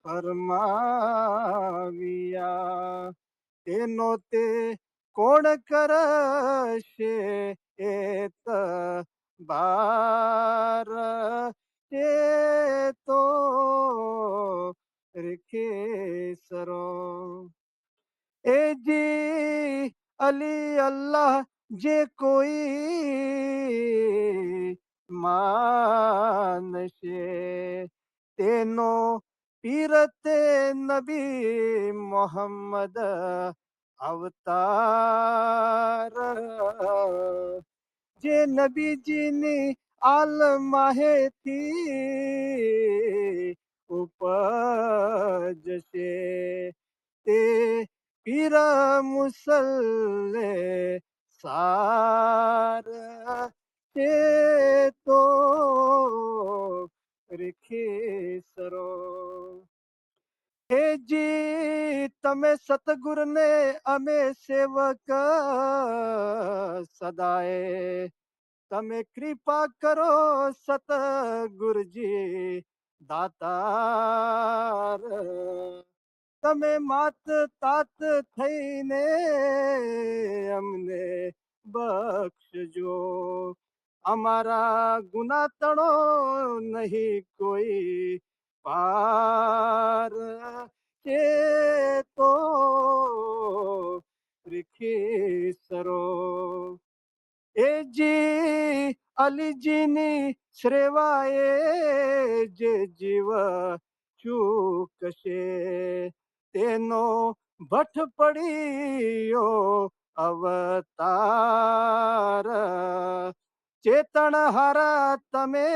ફરમાવ્યા તેનો તે કોણ કરશે એત બાર તે તો રીખી સરો એ જી અલી અલ્લાહ જે કોઈ માનશે તેનો પીરતે નબી મોહમ્મદ અવતાર જે નબીજીની આલમાહેથી ઉપજશે તે પીર મુસલ્લે સાર તે તો રીખી સરો એ જી તમે સતગુરને અમે સેવક સદાય તમે કૃપા કરો સતગુરજી દાતાર તમે માત તાત થઈને અમને બક્ષજો અમારા ગુના તણો નહીં કોઈ પાર છે તો રીખી સરો એ જી અલીજીની શ્રેવાએ જે જીવ ચૂકશે તેનો ભઠ પડ્યો અવતાર ચેતન હારા તમે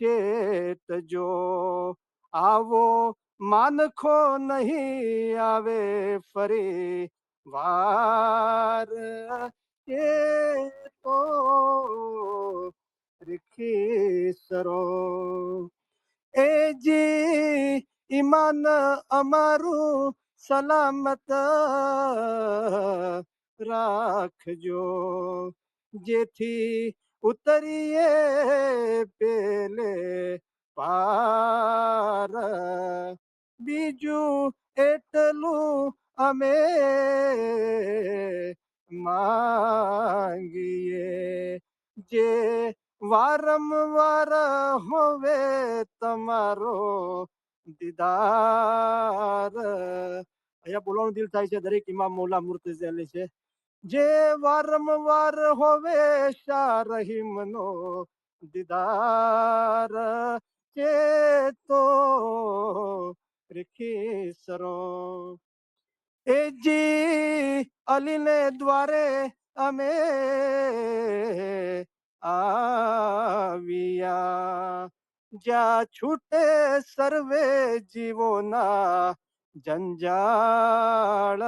ચેતજો, આવો માનખો નહીં આવે ફરી વાર, ચેતો રીખીસરો. એજી ઈમાન અમારું સલામત રાખજો, જેથી ઉતરીએ પેલે પાર. બીજું એટલું અમે માંગીએ, જે વારંવાર હોવે તમારો દીદાર. અહીંયા બોલવાનું દિલ થાય છે, દરેક ઇમામ મૌલા મુર્તઝા છે. જે વારંવાર હોવે શાહ રહીમનો દીદાર, ચેતો રીખીસરો. એજી અલીને દ્વારે અમે આવ્યા, જ્યાં છૂટે સર્વે જીવોના જંજાળ.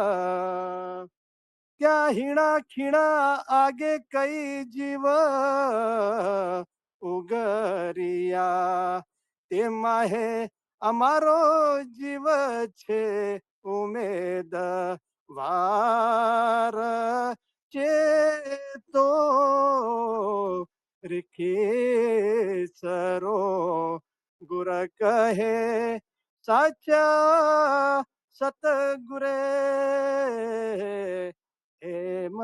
ત્યાં હીણા ખીણા આગે કઈ જીવ ઉગરિયા, તેમાં હે અમારો જીવ છે ઉમેદ વાર, ચેતો રીખીસરો. ગુર કહે સાચા સતગુરે એમ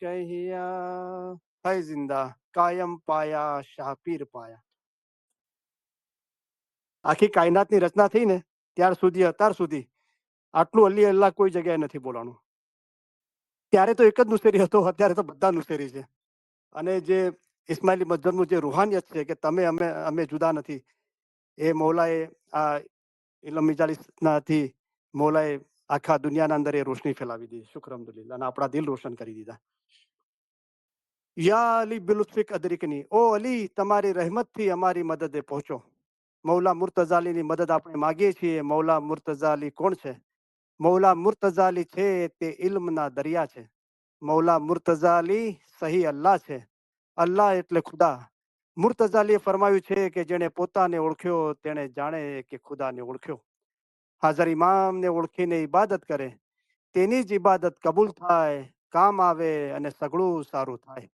કહ્યા. હૈ જિંદા કાયમ પાયા શાહ પીર પાયા. આખી કાયનાતની રચના થઈ ને ત્યાર સુધી અત્યાર સુધી આટલું અલી અલ્લાહ કોઈ જગ્યાએ નથી બોલાણું. ત્યારે તો એક જ નુસેરી હતો, અત્યારે તો બધા નુસેરી છે. અને જે ઇસ્માઇલી મજહબનું જે રૂહાનિયત છે કે તમે અમે જુદા નથી, એ મૌલાએ આ ઇલમ મિજાલિસનાથી મૌલાએ આખા દુનિયાના અંદર એ રોશની ફેલાવી દીધી. શુક્ર અલ્હમ્દુલિલ્લાહ, અને આપણા દિલ રોશન કરી દીધા. યા અલી બિલુત્ફિક અદરિકની, ઓ અલી તમારી રહેમતથી અમારી મદદે પહોંચો. મૌલા મુર્તઝા અલીની મદદ આપણે માગીએ છીએ. મૌલા મુર્તઝા અલી કોણ છે? મૌલા મુર્તઝા અલી છે તે ઇલ્મના દરિયા છે. મૌલા મુર્તઝા અલી સહી અલ્લાહ છે. અલ્લાહ એટલે ખુદા. મુર્તઝા અલીએ ફરમાવ્યું છે કે જેણે પોતાને ઓળખ્યો તેણે જાણે કે ખુદાને ઓળખ્યો. હાજર ઇમામને ઓળખીને ઇબાદત કરે તેની જ ઇબાદત કબૂલ થાય, કામ આવે અને સઘળું સારું થાય.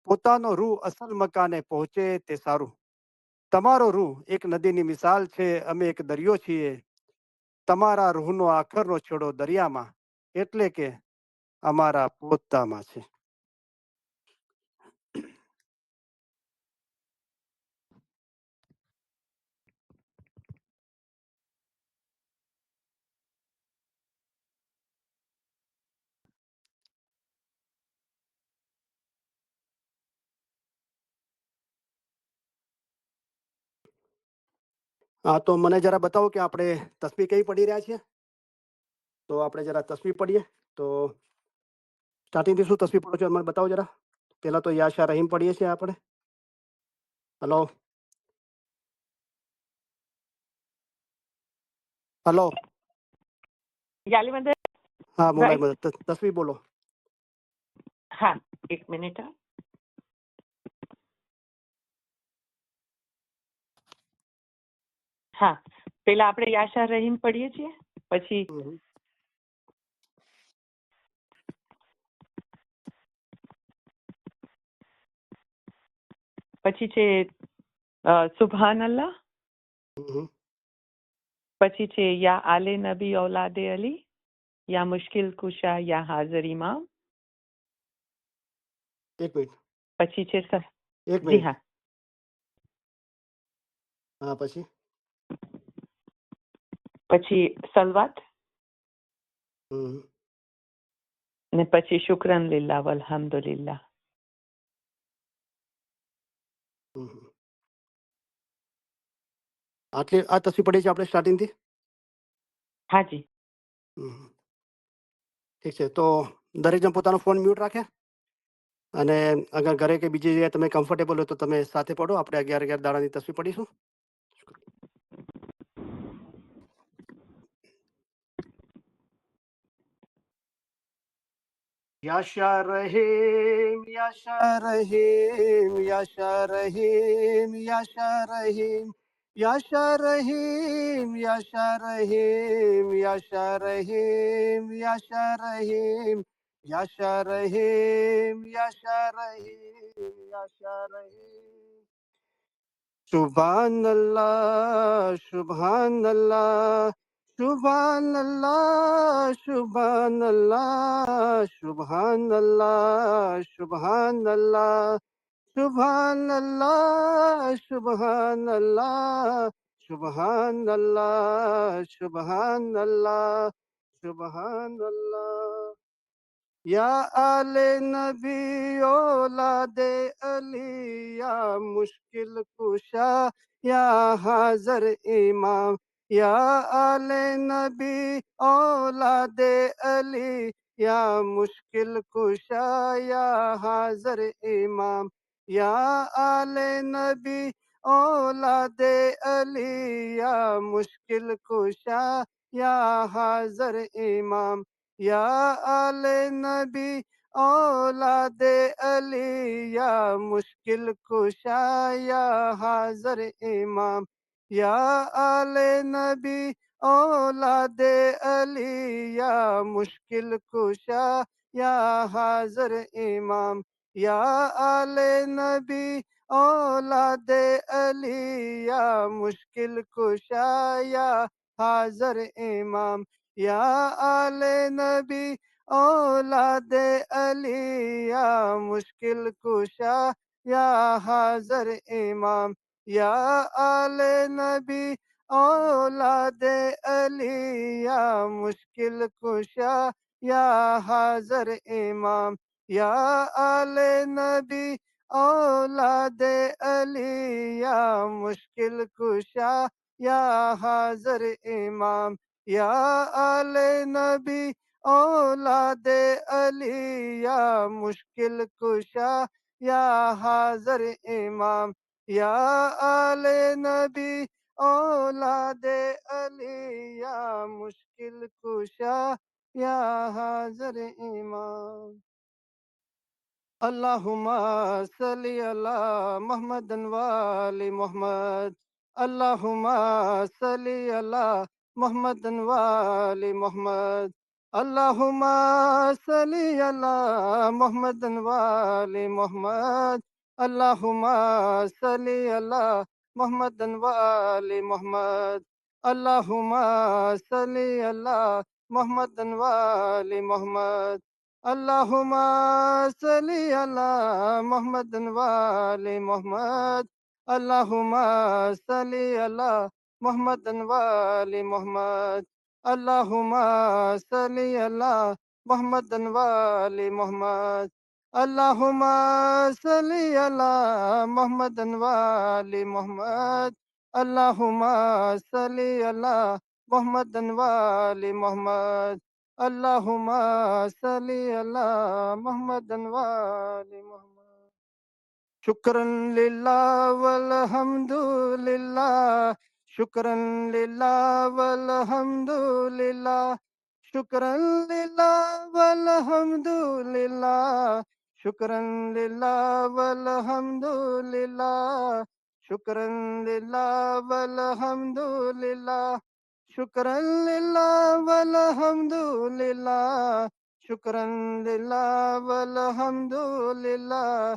પોતાનો રૂહ અસલ મકાને પહોંચે તે સારું. તમારો રૂહ એક નદીની મિસાલ છે, અમે એક દરિયો છીએ. તમારા રૂહનો આખરનો છેડો દરિયામાં એટલે કે અમારા પોતામાં છે. હા, તો મને જરા બતાવો કે આપણે તસ્બીહ કઈ પડી રહ્યા છીએ. તો આપણે જરા તસ્બીહ પડીએ. તો સ્ટાર્ટિંગથી શું તસ્બીહ પડો છો મને બતાવો જરા. પહેલા તો યા શાહ રહીમ પડીએ છીએ આપણે. Hello hello. યાલી મંદિર. હા મોલાઈ Right. મદદ તસ્બીહ બોલો. હા, એક મિનિટ. હા, પેલા આપણે યાશા રહીમ પડીએ છીએ, પછી પછી છે સુભાન અલ્લાહ, પછી છે યા આલે નબી ઔલાદે અલી, યા મુશ્કિલ કુશા, યા હાજર ઇમામ. એક મિનિટ. પછી છે એક જી મિનિટ. હા. હા, પછી પછી સલવાત, ને પછી શુક્રન લિલ્લાહ વલ્હમ્દુલિલ્લાહ. આટલી આ તસ્બીહ પડી છે આપણે સ્ટાર્ટિંગથી. હાજી. ઠીક છે, તો દરેક જણ પોતાનો ફોન મ્યુટ રાખે. અને અગર ઘરે કે બીજી જગ્યાએ તમે કમ્ફર્ટેબલ હોય તો તમે સાથે પડો, આપણે 11 દાડાની તસવીર પડીશું. યાશા રહીમ યાશા રહીમ યાશા રહીમ યાશા રહીમ યાશા રહીમ યાશા રહીમ યાશા રહીમ યાશા રહીમ યાશા રહીમ યાશા રહીમ યાશા રહીમ. સુભાન અલ્લાહ સુભાન અલ્લાહ સુભાન અલ્લાહ સુભાન અલ્લાહ સુભાન અલ્લાહ સુભાન અલ્લાહ સુભાન અલ્લાહ સુભાન અલ્લાહ સુભાન અલ્લાહ સુભાન અલ્લાહ સુભાન અલ્લાહ. या आले नबी औलादे अली या मुश्किल कुशा या हाजर इमाम. या आले नबी औलादे अली या मुश्किल कुशा या हाजर इमाम. या आले नबी औलादे अली या मुश्किल कुशा या हाजर इमाम. या आले नबी औलादे अली या मुश्किल कुशा या हाजर इमाम. या आले नबी औलादे अली या मुश्किल कुशा या हाजर इमाम. या आले नबी औलादे अली या मुश्किल कुशा या हाजर इमाम. या आले नबी औलादे अली या मुश्किल कुशा या हाजर इमाम. या आले नबी औलादे अली या मुश्किल कुशा या हाजर इमाम. या आले नबी औलादे अली या मुश्किल कुशा या हाजर इमाम. या आले नबी औलादे अली या मुश्किल कुशा या हाजर इमाम. या आले नबी औलादे अली या मुश्किल कुशा या हाजर इमाम. अल्लाहुम्मा सल्ली अला मुहम्मदन व आलि मुहम्मद. अल्लाहुम्मा सल्ली अला मुहम्मदन व आलि मुहम्मद. अल्लाहुम्मा सल्ली अला मुहम्मदन व आलि मुहम्मद. अल्लाहुम्मा सल्ली अला मुहम्मदन व आलि मुहम्मद. अल्लाहुम्मा सल्ली अला मुहम्मदन व आलि मुहम्मद. अल्लाहुम्मा सल्ली अला मुहम्मदन व आलि मुहम्मद. अल्लाहुम्मा सल्ली अला मुहम्मदन व आलि मुहम्मद. अल्लाहुम्मा सल्ली अला मुहम्मदन व आलि मुहम्मद. अल्लाहुम्मा सल्ली अला मुहम्मदन व आलि मुहम्मद. अल्लाहुम्मा सल्ली अला मुहम्मदन व आलि मुहम्मद. अल्लाहुम्मा सल्ली अला मुहम्मदन व आलि मुहम्मद. शुक्रन लिल्लाह वल्हम्दु लिल्लाह. शुक्रन लिल्लाह वल्हम्दु लिल्लाह. शुक्रन लिल्लाह वल्हम्दु लिल्लाह. शुक्रन लिल्लाह वल्हम्दु लिल्लाह. शुक्रन लिल्लाह वल्हम्दु लिल्लाह. शुक्रन लिल्लाह वल्हम्दु लिल्लाह. शुक्रन लिल्लाह वल्हम्दु लिल्लाह.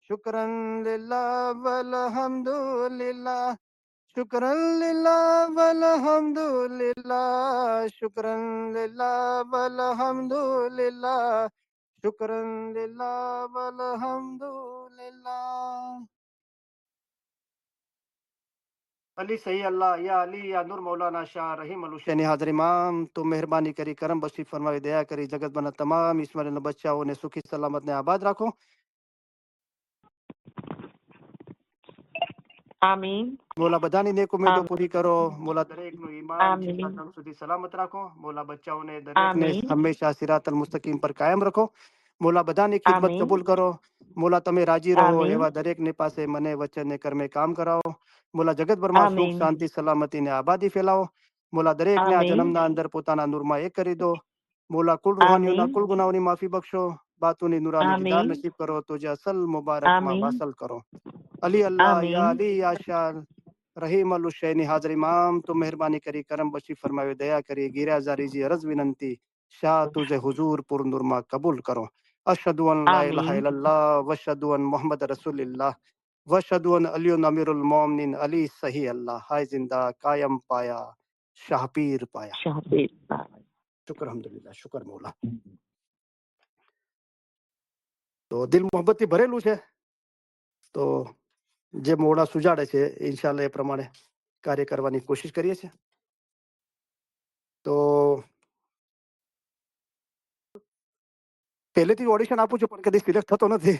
शुक्रन लिल्लाह वल्हम्दु लिल्लाह. शुक्रन लिल्लाह वल्हम्दु लिल्लाह. शुक्रन लिल्लाह वल्हम्दु लिल्लाह. शुक्रन लिल्लाह वल्हम्दु लिल्लाह. अली सही अल्लाह या अली या नूर मौलाना शाह रहीम अल हुसैन हाजिर इमाम. तो मेहरबानी करी करम बसी फरमावी दया करी जगत बना तमाम ईश्वर बच्चाओं ने सुखी सलामत ने आबाद રાખો. આમીન. મોલા બધાની નેક ઉમેદો આમીન. પૂરી કરો. મોલા દરેકનું ઈમાન આમીન. જીવન સુધી સલામત રાખો. મોલા બચ્ચાઓને દરેકને આમીન. હંમેશા સિરાતલ મુસ્તકીમ પર કાયમ રાખો. મોલા બધાની ખિદમત આમીન. કબૂલ કરો. મોલા તમે રાજી રહો આમીન એવા દરેકની પાસે મને વચન ને કર્મે કામ કરાવો. મોલા જગતભરમાં સુખ આમીન શાંતિ સલામતી ને આબાદી ફેલાવો. મોલા દરેકને આ આમીન જન્મના અંદર પોતાના નૂરમાં એક કરી દો. મોલા કુલ રૂહાનીઓના આમીન કુલ ગુનાઓની માફી બક્ષો. બાતોની નુરાની દીદાર આમીન નસીબ કરો. તુજે અસલ મુબારકમાં આમીન વાસલ કરો. અલી અલ્લાહ યા આમીન અલી યા શાહ રહીમ અલ હુસૈની હાજર ઇમામ તો મહેરબાની કરી કરમ બશી ફરમાવે દયા કરી ગિરાજારી જી અરજ વિનંતી શાહ તુझे हुजूर पुर नुरमा कबूल करो. अशहदु अन ला इलाहा આમીન इल्लल्लाह वशहदु अन मोहम्मद रसूलुल्लाह वशहदु अन अली अमीरुल मोमिनीन अली सही अल्लाह हाय जिंदा कायम पाया शाहपीर पाया. શાહબીર शुक्र अल्हम्दुलिल्लाह शुक्र मौला. તો દિલ મોહબ્બતથી ભરેલું છે. તો જે મોડા સુજાડે છે ઇન્શાલ્લાહ એ પ્રમાણે કાર્ય કરવાની કોશિશ કરીએ છીએ. તો પહેલેથી ઓડિશન આપું છું પણ કદી સિલેક્ટ થતો નથી.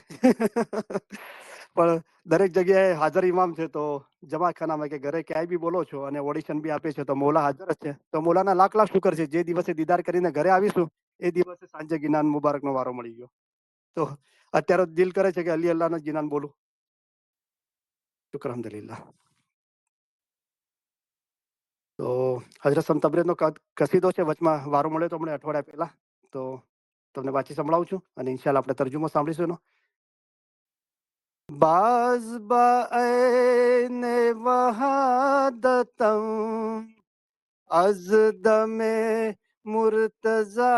પણ દરેક જગ્યાએ હાજર ઇમામ છે તો જમાખાનામાં કે ઘરે ક્યાંય બી બોલો છો અને ઓડિશન બી આપે છે તો મોલા હાજર જ છે. તો મોલાના લાખ લાખ શુકર છે જે દિવસે દીદાર કરીને ઘરે આવીશું એ દિવસે સાંજે ગિનાન મુબારકનો વારો મળી ગયો. તો અત્યારે દિલ કરે છે કે અલી અલ્લાહનો ગિનાન બોલું. શુક્ર અલ્હમ્દુલિલ્લાહ. તો હજરત સમ તબરેજનો કસીદો છે વચમાં વારો મળ્યો તો હમણાં અઠવાડિયા પહેલા તો તમને વાંચી સંભળાવું છું અને ઇન્શાલ્લાહ આપણે તર્જુમો સાંભળીશું એનો. બાઝ બાને વહાદતમ از دم مرتضی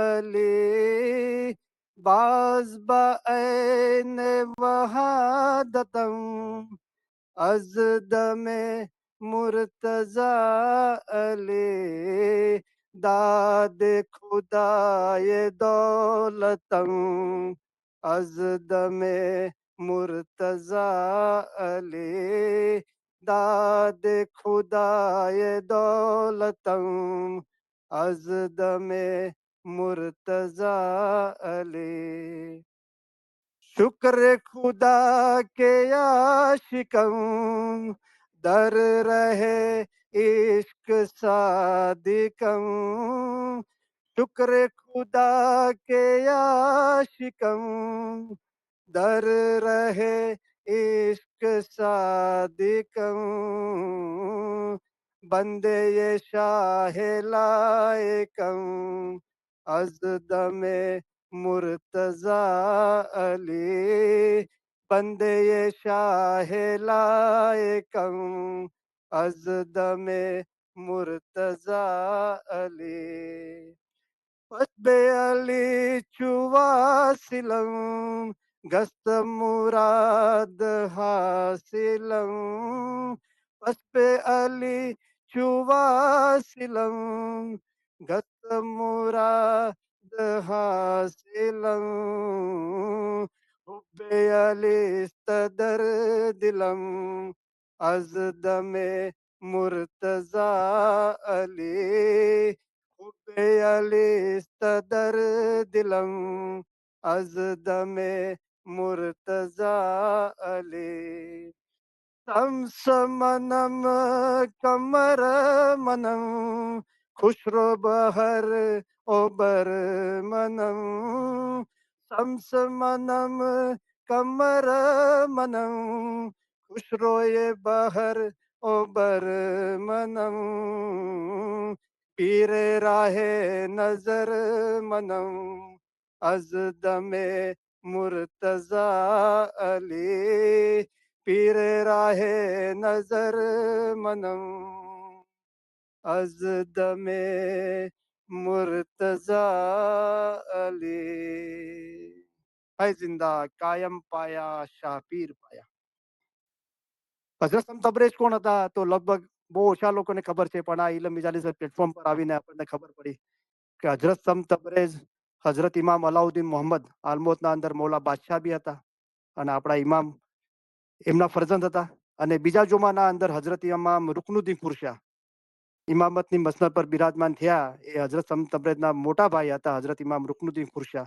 علی باز بعین وحادتم از دم مرتضی علی داد خدای دولتم از دم مرتضی علی داد خدای دولتم از دم مرتضی علی شکر خدا کے عاشقم در رہے عشق صادقم شکر خدا کے عاشقم در رہے عشق صادقم بندے یہ شاہ لائکم از دم مرتضی علی بندے یہ شاہ لائکم از دم مرتضی علی حسب علی چواسلم گست مراد حاصلم حسب علی چواسلم گست مراد حاصلم حب علی استدر دلم از دم مرتضی علی حب علی استدر دلم از دم مرتضی علی شمس منم کمر منم خوشرو بہر اوبر منم شمس منم کمر منم خوشرو بہر اوبر منم پیر راہ نظر منم از دم مرتضی علی پیر راہ نظر منم از دم مرتضی علی ہے زندہ કાયમ પાયા શાહ પીર પાયા. હઝરત સમ તબરેજ કોણ હતા તો લગભગ બહુ ઓછા લોકોને ખબર છે પણ આ ઇલમ મિજાલિસ પ્લેટફોર્મ પર આવીને આપણને ખબર પડી કે હઝરત સમ તબરેજ હઝરત ઇમામ અલાઉદ્દીન મોહમ્મદ આલમોતના અંદર મૌલા બાદશાહ બી હતા અને આપણા ઇમામ એમના ફરજંદ હતા અને બીજા જોમાના અંદર હઝરત ઇમામ રુકનુદ્દીન ખુરશા ઇમામતની મસનદ પર બિરાજમાન થયા એ હઝરત સમ તબરેજના મોટા ભાઈ હતા હઝરત ઇમામ રુકનુદ્દીન ખુરશા.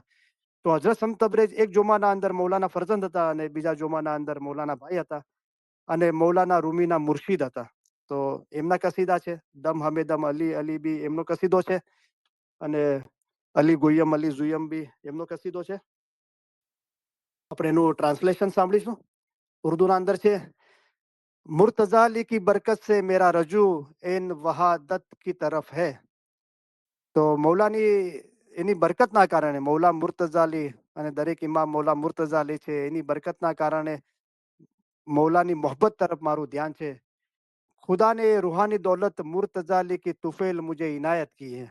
તો હઝરત સમ તબરેજ એક જોમાના અંદર મૌલાના ફરજંદ હતા અને બીજા જોમાના અંદર મૌલાના ભાઈ હતા અને મૌલાના રૂમીના મુર્શિદ હતા. તો એમના કસીદા છે દમ હમે દમ અલી અલી બી એમનો કસીદો છે અને અલી ગુયમ અલી ઝુયમ બી એમનો કસીદો છે. આપણે એનું ટ્રાન્સલેશન સાંભળીશું. ઉર્દુના અંદર છે, મુર્તઝા અલી કી બરકત સે મેરા રજૂ એન વહાદત કી તરફ હૈ. તો મૌલાની એની બરકતના કારણે મૌલા મુર્તઝા અલી અને દરેક ઇમામ મૌલા મુર્તઝા અલી છે, એની બરકતના કારણે મૌલાની મોહબ્બત તરફ મારું ધ્યાન છે. खुदा ने रूहानी दौलत मुर्तजा अली की तुफेल मुझे इनायत की है.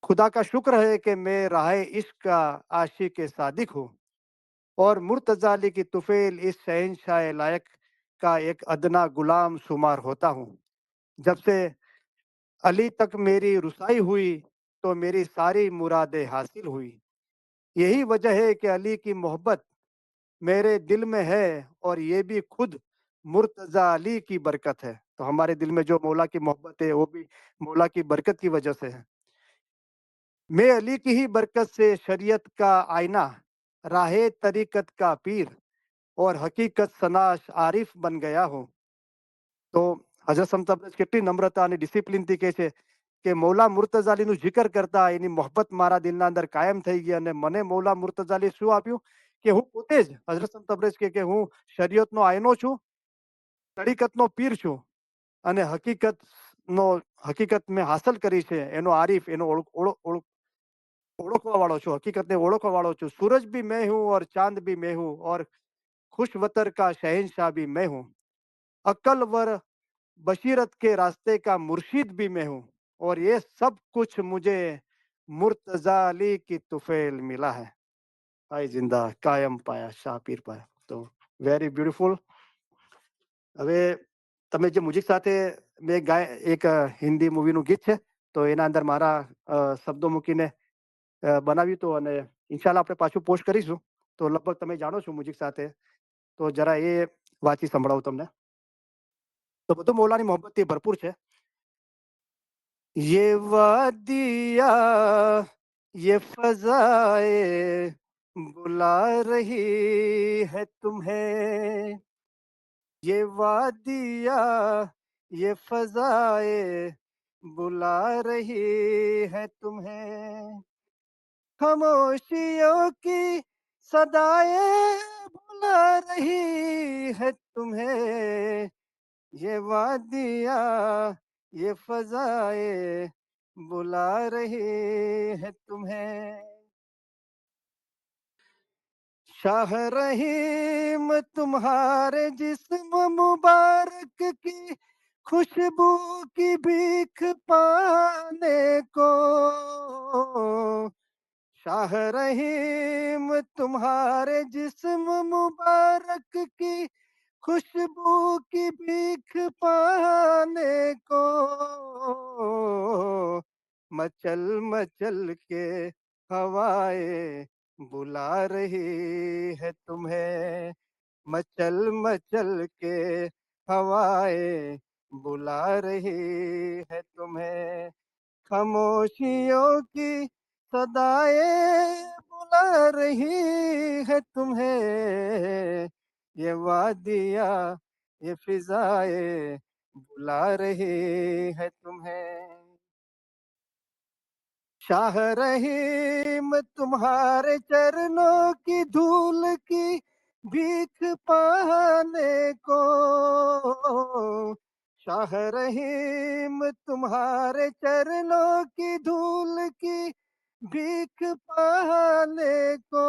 खुदा का शुक्र है कि मैं राह इश्क का आशिक सादिक हूँ और मुर्तजा अली की तुफेल इस शहनशाह लायक का एक अदना गुलाम शुमार होता हूँ. जब से अली तक मेरी रुसाई हुई तो मेरी सारी मुरादें हासिल हुई. यही वजह है कि अली की मोहब्बत मेरे दिल में है और ये भी खुद मुर्तजा अली की बरकत है. तो हमारे दिल में जो मौला की मोहब्बत है वो भी मौला की बरकत की वजह से है. मैं अली की ही बरकत से शरीयत का आईना, राहे तरीकत का पीर और हकीकत सनाश आरिफ बन गया हूँ. તો હજરત સમતાબ્રજ કેટલી નમ્રતા અને ડિસિપ્લિનથી કહે છે કે મૌલા મુર્તઝાલીનું જિકર કરતા એની મોહબ્બત મારા દિલના અંદર કાયમ થઈ ગઈ અને મને મૌલા મુર્તઝાલી શું આપ્યું કે હું પોતે જ હજરત સમતાબ્રજ કે હું શરીયતનો આયનો છું, તરીકતનો પીર છું અને હકીકત મેં હાંસલ કરી છે એનો આરીફ એનો ઓળખવા વાળો છું, હકીકતને ઓળખવા વાળો છું. सूरज भी मैं हूँ और चांद भी मैं हूँ और खुशवतर का शहनशाह भी मैं हूँ. अक्ल वर बशीरत के रास्ते का मुर्शिद भी मैं हूँ और ये सब कुछ मुझे मुर्तजा अली की तुफेल मिला है. हाय जिंदा कायम पाया શાહ પીર પાયા. તો વેરી બ્યુટીફુલ. હવે તમે જે મ્યુઝિક સાથે મેં ગાય એક હિન્દી મૂવીનું ગીત છે તો એના અંદર મારા શબ્દો મૂકીને બનાવ્યું હતું અને ઇન્શાલ્લાહ આપણે પાછું પોસ્ટ કરીશું. તો લગભગ તમે જાણો છો મ્યુઝિક સાથે, તો જરા એ વાંચી સંભળાવું તમને. તો બધું મૌલાની મોહબ્બતથી ભરપૂર છે. ये वादिया ये फजाए बुला रही है तुम्हें. ये वादिया ये फजाए बुला रही है तुम्हें. खामोशियों की सदाएं बुला रही है तुम्हें. ये वादिया ये फजाए बुला रही है तुम्हें. शाह रहीम तुम्हारे जिस्म मुबारक की खुशबू की भीख पाने को. शाह रहीम तुम्हारे जिस्म मुबारक की खुशबू की भीख पाने को. मचल मचल के हवाएं बुला रही है तुम्हें. मचल मचल के हवाएं बुला रही है तुम्हें. खामोशियों की सदाएं बुला रही है तुम्हें. ये वादिया ये फिजाएं बुला रही है तुम्हें. शाह रहीम तुम्हारे चरणों की धूल की भीख पाने को. शाह रहीम तुम्हारे चरणों की धूल की भीख पाने को.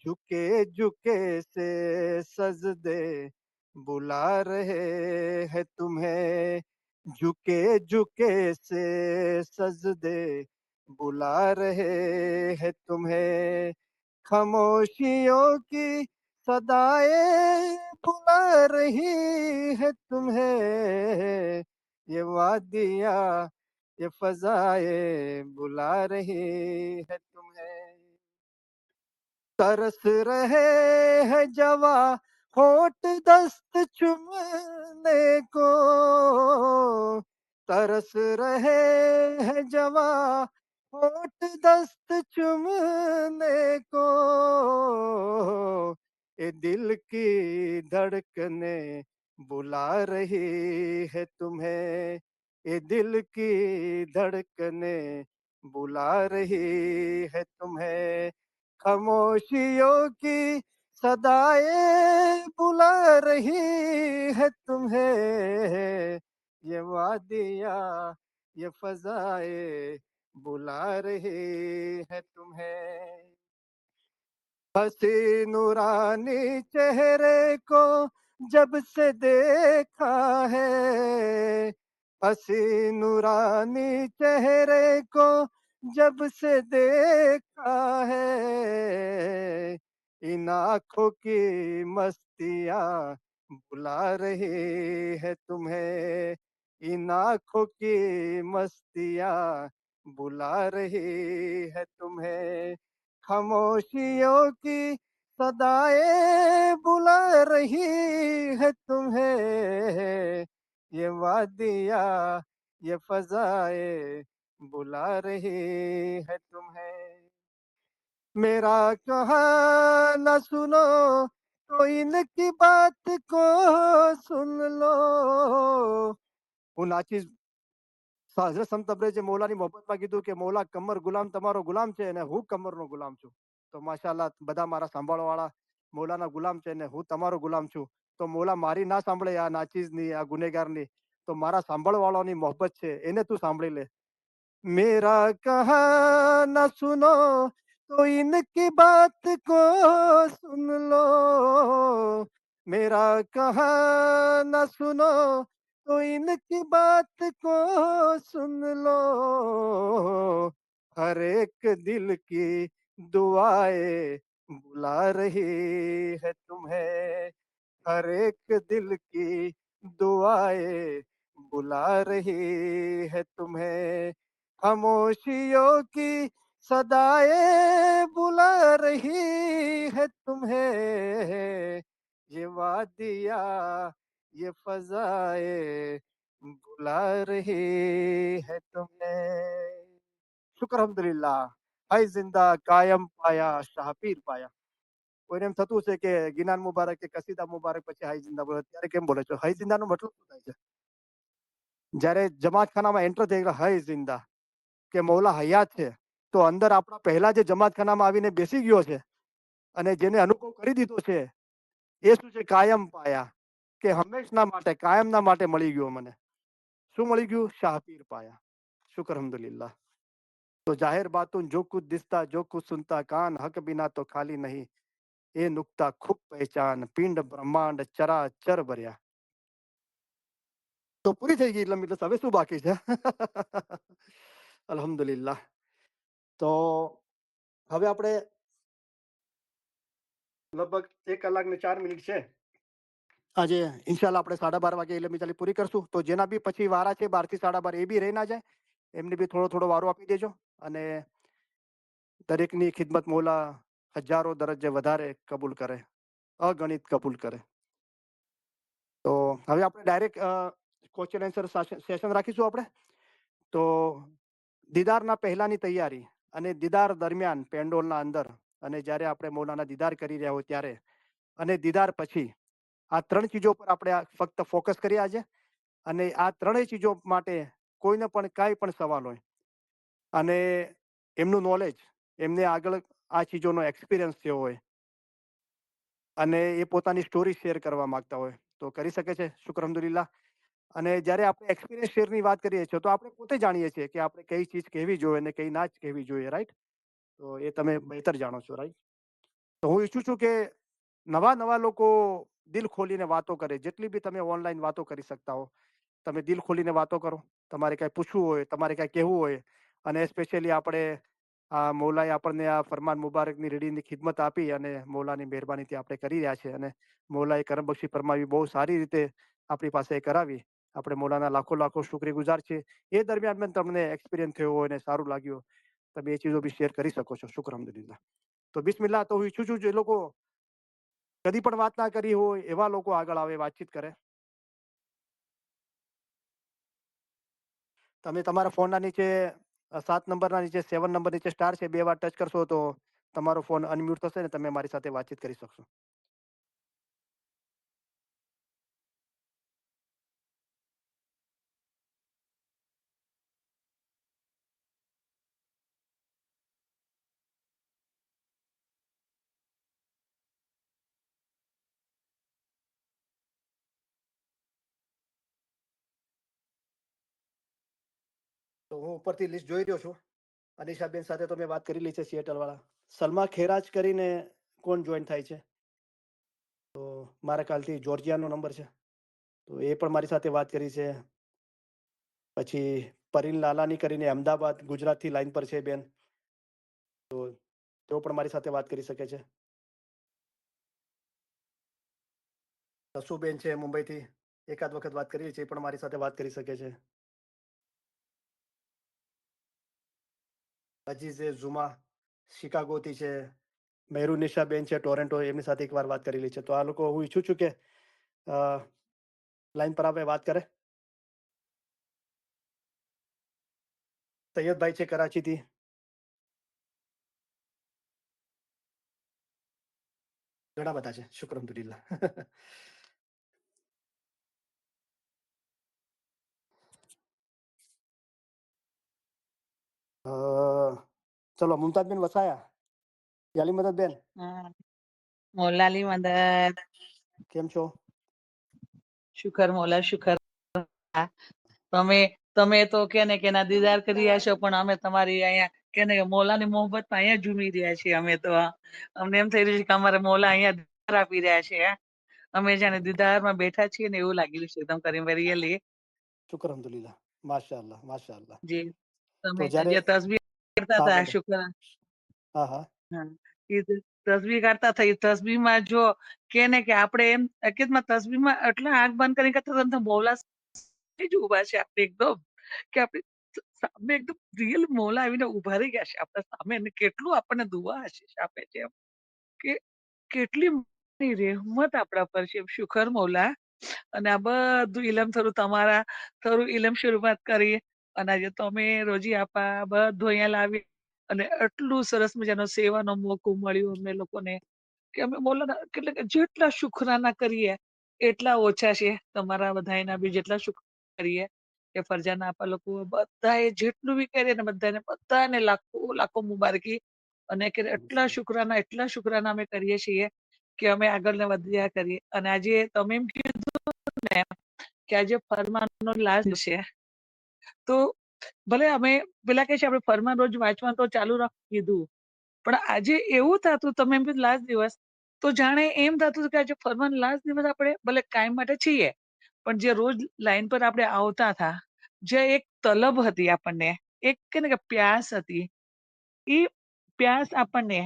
झुके झुके से सजदे बुला रहे हैं तुम्हें. झुके झुके से सजदे बुला रहे हैं तुम्हें. खामोशियों की सदाएं बुला रही है तुम्हें. ये वादिया ये फजाएं बुला रही है तुम्हें. तरस रहे हैं जवा होठ दस्त चुमने को. तरस रहे हैं जवा होठ दस्त चुमने को. ये दिल की धड़कने बुला रही है तुम्हें. ये दिल की धड़कने बुला रही है तुम्हें. खामोशियों की सदाएं बुला रही है तुम्हें, ये वादियाँ ये फजाएं बुला रही है तुम्हें। हसी नूरानी चेहरे को जब से देखा है, हसी नूरानी चेहरे को जब से देखा है, इन आँखों की मस्तियाँ बुला रही है तुम्हें, इन आँखों की मस्तियाँ बुला रही है तुम्हें। खामोशियों की सदाएं बुला रही है तुम्हें, ये वादियाँ ये फजाएं बुला रही है तुम्हें। मेरा कहा सुनो तो इनकी बात को सुन लो। હું નાચીશ હઝરત સંત તબરેજે મૌલાની મોહબ્બતમાં કીધું કે મૌલા કમર ગુલામ તમારો ગુલામ છે અને હું કમરનો ગુલામ છું. તો માશાઅલ્લાહ બધા મારા સાંભળવાવાળા મૌલાના ગુલામ છે અને હું તમારો ગુલામ છું. તો મૌલા મારી ના સાંભળે આ નાચીઝની આ ગુનેગારની, તો મારા સાંભળવાળાની મોહબ્બત છે એને તું સાંભળી લે. मेरा कहना सुनो तो इनकी बात को सुन लो, मेरा कहना सुनो तो इनकी बात को सुन लो, हर एक दिल की दुआएं बुला रही है तुम्हें, हर एक दिल की दुआएं बुला रही है तुम्हें। खामोशियों की सदाएं बुला रही है तुम्हें, ये वादियाँ ये फजाएं बुला रही है तुम्हें। શુક્ર અલ્હમ્દુલિલ્લાહ. હાય જિંદા કાયમ પાયા શાહપીર પાયા. કોઈને એમ થતું છે કે ગિનાન મુબારક કે કસીદા મુબારક પછી હાય જિંદા બોલે, ત્યારે કેમ બોલે છો? હાય જિંદાનો મતલબ શું થાય છે? જ્યારે જમાતખાનામાં એન્ટર થઈ ગયા હાય જિંદા કે મૌલા હયાત છે, તો અંદર આપણા પહેલા જે જમાતખાનામાં આવીને બેસી ગયો છે અને જેને અનુભવ કરી દીધો છે એ શું છે? કાયમ પાયા, કે હંમેશના માટે કાયમના માટે મળી ગયો મને. શું મળી ગયું? શાહપીર પાયા. શુક્ર અલ્હમ્દુલિલ્લાહ. तो जाहिर बातों जो कुछ दिसता जो कुछ सुनता कान हक बिना तो खाली नहीं, એ નુકતા ખૂબ પહેચાન પિંડ બ્રહ્માંડ ચરાચર ભર્યા. તો પૂરી થઈ ગઈ એટલે હવે શું બાકી છે? અલ્હમ્દુલિલ્લાહ. તો હવે આપણે લગભગ 1 કલાક ને 4 મિનિટ છે. આજે ઇન્શાલ્લાહ આપણે 12:30 વાગે એટલે મિતાલી પૂરી કરશું. તો જેના બી પછી વારા છે 12 થી 12:30 એ બી રહી ના જાય, એમને બી થોડો થોડો વારો આપી દેજો. અને દરેકની ખિદમત મોલા હજારો દરજ્જે વધારે કબૂલ કરે, અગણિત કબૂલ કરે. તો હવે આપણે ડાયરેક્ટ ક્વેશ્ચન આન્સર સેશન રાખીશું આપણે. તો દીદારના પહેલાની તૈયારી અને દીદાર દરમિયાન પેન્ડોલના અંદર, અને જ્યારે આપણે મૌલાના દીદાર કરી રહ્યા હોય ત્યારે, અને દીદાર પછી, આ 3 ચીજો પર આપણે ફક્ત ફોકસ કરીએ આજે. અને આ ત્રણેય ચીજો માટે કોઈને પણ કાંઈ પણ સવાલ હોય અને એમનું નોલેજ, એમને આગળ આ ચીજોનો એક્સપિરિયન્સ થયો હોય અને એ પોતાની સ્ટોરી શેર કરવા માંગતા હોય તો કરી શકે છે. શુક્ર અલ્હમ્દુલિલ્લાહ. અને જ્યારે આપણે એક્સપિરિયન્સ શેરની વાત કરીએ છીએ તો આપણે પોતે જાણીએ છીએ કે આપણે કઈ ચીજ કહેવી જોઈએ અને કઈ ના જ કહેવી જોઈએ, રાઈટ? તો એ તમે બહેતર જાણો છો, રાઈટ? તો હું ઈચ્છું છું કે નવા નવા લોકો દિલ ખોલીને વાતો કરે. જેટલી બી તમે ઓનલાઈન વાતો કરી શકતા હો, તમે દિલ ખોલીને વાતો કરો. તમારે કાંઈ પૂછવું હોય, તમારે કાંઈ કહેવું હોય, અને સ્પેશિયલી આપણે આ મૌલાએ આપણને આ ફરમાન મુબારકની રીડિંગની ખિદમત આપી અને મૌલાની મહેરબાનીથી આપણે કરી રહ્યા છે. અને મૌલાએ કરમબક્ષી ફરમાવી, બહુ સારી રીતે આપણી પાસે એ કરાવી. આપણે મૌલાના લાખો લાખો શુક્રગુજાર છે. એ દરમિયાન પણ તમને એક્સપિરિયન્સ થયો હોય અને સારું લાગ્યું, તમે એ ચીજો બી શેર કરી શકો છો. શુક્ર અલ્હમ્દુલિલ્લાહ. તો બિસ્મિલ્લાહ. તો હું ઈચ્છું છું જે લોકો કદી પણ વાત ના કરી હોય એવા લોકો આગળ આવે, વાતચીત કરે. તમે તમારા ફોનના નીચે 7 નંબરના નીચે 7 નંબર નીચે સ્ટાર છે, 2 વાર ટચ કરશો તો તમારો ફોન અનમ્યુટ થશે ને તમે મારી સાથે વાતચીત કરી શકશો. તો હું ઉપરથી લિસ્ટ જોઈ રહ્યો છું. અનિશાબેન સાથે તો મેં વાત કરેલી છે, સિએટલ વાળા. સલમા ખેરાજ કરીને કોણ જોઈન થાય છે? તો મારા ખ્યાલથી જોર્જિયાનો નંબર છે, તો એ પણ મારી સાથે વાત કરી છે. પછી પરિલ લાલાની કરીને અમદાવાદ ગુજરાતથી લાઈન પર છે બેન, તો તેઓ પણ મારી સાથે વાત કરી શકે છે. રસુબેન છે મુંબઈથી, એકાદ વખત વાત કરી છે, એ પણ મારી સાથે વાત કરી શકે છે. અજીઝે ઝુમા શિકાગોથી છે. મહેરુનિશા બેન છે ટોરેન્ટો, એમની સાથે એકવાર વાત કરેલી છે. તો આ લોકો હું ઈચ્છું છું કે લાઈન પર આવે, વાત કરે. સૈયદભાઈ છે કરાચીથી. ઘણા બધા છે, શુક્ર અલ્હમ્દુલિલ્લાહ. ચલો મુમતાજબેન વસાયા, યાલી મદદ બેન, મોલાલી મદદ. કેમ છો? શુકર મોલા શુકર. તમે તો કેને કે ના દીદાર કરી રહ્યા છો, પણ અમે તમારી અહીંયા કેને કે મોલાની મોહબ્બત અહીંયા ઝૂમી રહ્યા છીએ. અમે તો અમને એમ થઈ રહ્યું છે કે અમારે મોલા અહીંયા દીદાર આપી રહ્યા છે. અમે જાણે દીદારમાં બેઠા છીએ ને એવું લાગી રહ્યું છે એકદમ કરીને રિયલી. શુક્ર અલ્હમ્દુલિલ્લાહ, માશાઅલ્લાહ માશાઅલ્લાહ. જી તમે તો જ્યારે જે તસવીર કરતા હા હતા, બોલો. શુક્ર. હા હા હા, એ તસબી કાઢતા થઈ, તસબીમાં જો કે ને કે આપણે એમ હકીકતમાં તસબીમાં એટલા આંખ બંધ કરી કરતા હતા, મોલા જ ઉભા છે આપણે એકદમ, કે આપણે સામે એકદમ રિયલ મોલા આવીને ઉભા રહી ગયા છે આપણા સામે, અને કેટલું આપણને દુઆ આશીષ આપે છે એમ, કે કેટલી રહેમત આપણા પર છે. શુકર મોલા. અને આ બધું ઇલમ થોડું ઇલમ શરૂઆત કરી, અને આજે તમે રોજી આપા બધું અહીંયા લાવી, અને એટલું સરસ મજાનો સેવાનો મોકો મળ્યો અમને લોકોને, કે અમે મોલાના એટલે કે જેટલા શુકરાના કરીએ એટલા ઓછા છે. તમારા બધાના બી જેટલા શુક્ર કરીએ કે ફરજાના આપા લોકો બધાએ જેટલું બી કરીએ ને, બધાને લાખો લાખો મુબારકી. અને કે એટલા શુક્રાના અમે કરીએ છીએ કે અમે આગળ ને વધ્યા કરીએ. અને આજે તમે એમ કીધું ને કે આજે ફરમાનનો લાસ્ટ છે, તો ભલે અમે પેલા કે છે આપણે ફરમાન રોજ વાંચવાનું તો ચાલુ રાખી કીધું, પણ આજે એવું થતું, તમે એમ કીધું લાસ્ટ દિવસ, તો જાણે એમ થતું કે આજે ફરમાન લાસ્ટ દિવસ આપણે ભલે કાયમ માટે છીએ, પણ જે રોજ લાઈન પર આપણે આવતા હતા, જે એક તલબ હતી આપણને, એક કે ને કે પ્યાસ હતી, એ પ્યાસ આપણને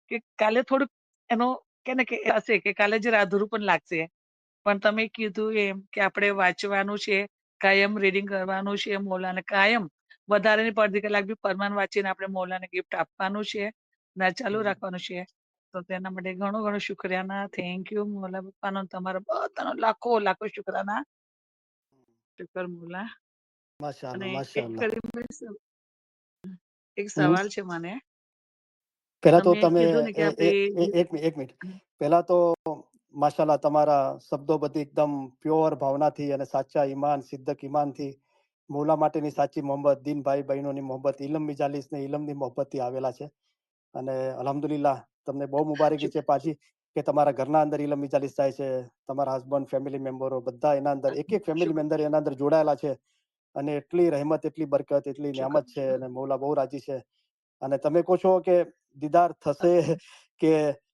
કે કાલે થોડુંક એનો કે ને કે હશે કે કાલે જે અધૂરું પણ લાગશે, પણ તમે કીધું એમ કે આપણે વાંચવાનું છે, કાયમ રીડિંગ કરવાનું છે મોલાને, કાયમ વધારે ની પડતી કલાક બી ફરમાન વાંચીને આપણે મોલાને ગિફ્ટ આપવાનું છે, ના ચાલુ રાખવાનું છે. તો તેના માટે ઘણો ઘણો શુક્રિયાના, થેન્ક યુ મોલા પપ્પાનો, તમારા બધાનો લાખો લાખો શુક્રાના. શુકર મોલા. અને માશાઅલ્લાહ એક માશાઅલ્લાહ. કરી એક સવાલ છે મને. પહેલા તો તમે તમે કીધું ને કે આપણે એક મિનિટ પહેલા તો માશાઅલ્લાહ, તમારા શબ્દો બધી એકદમ પ્યોર ભાવનાથી અને સાચા ઈમાન સિદ્દક ઈમાનથી મૌલા માટેની સાચી મોહબ્બત, દીન ભાઈ બહેનોની મોહબ્બત, ઇલમ મિજાલિસ ને ઇલમની મોહબ્બતથી આવેલા છે. અને અલ્હમ્દુલિલ્લાહ, તમને બહુ મુબારકી છે પાછી, કે તમારા ઘરના અંદર ઇલમ મિજાલિસ થાય છે. તમારા હસબન્ડ, ફેમિલી મેમ્બરો બધા એના અંદર, એક એક ફેમિલી મેમ્બર એના અંદર જોડાયેલા છે. અને એટલી રહેમત, એટલી બરકત, એટલી શુકર નિયામત છે, અને મૌલા બહુ રાજી છે. અને તમે કહો છો કે દીદાર થશે, કે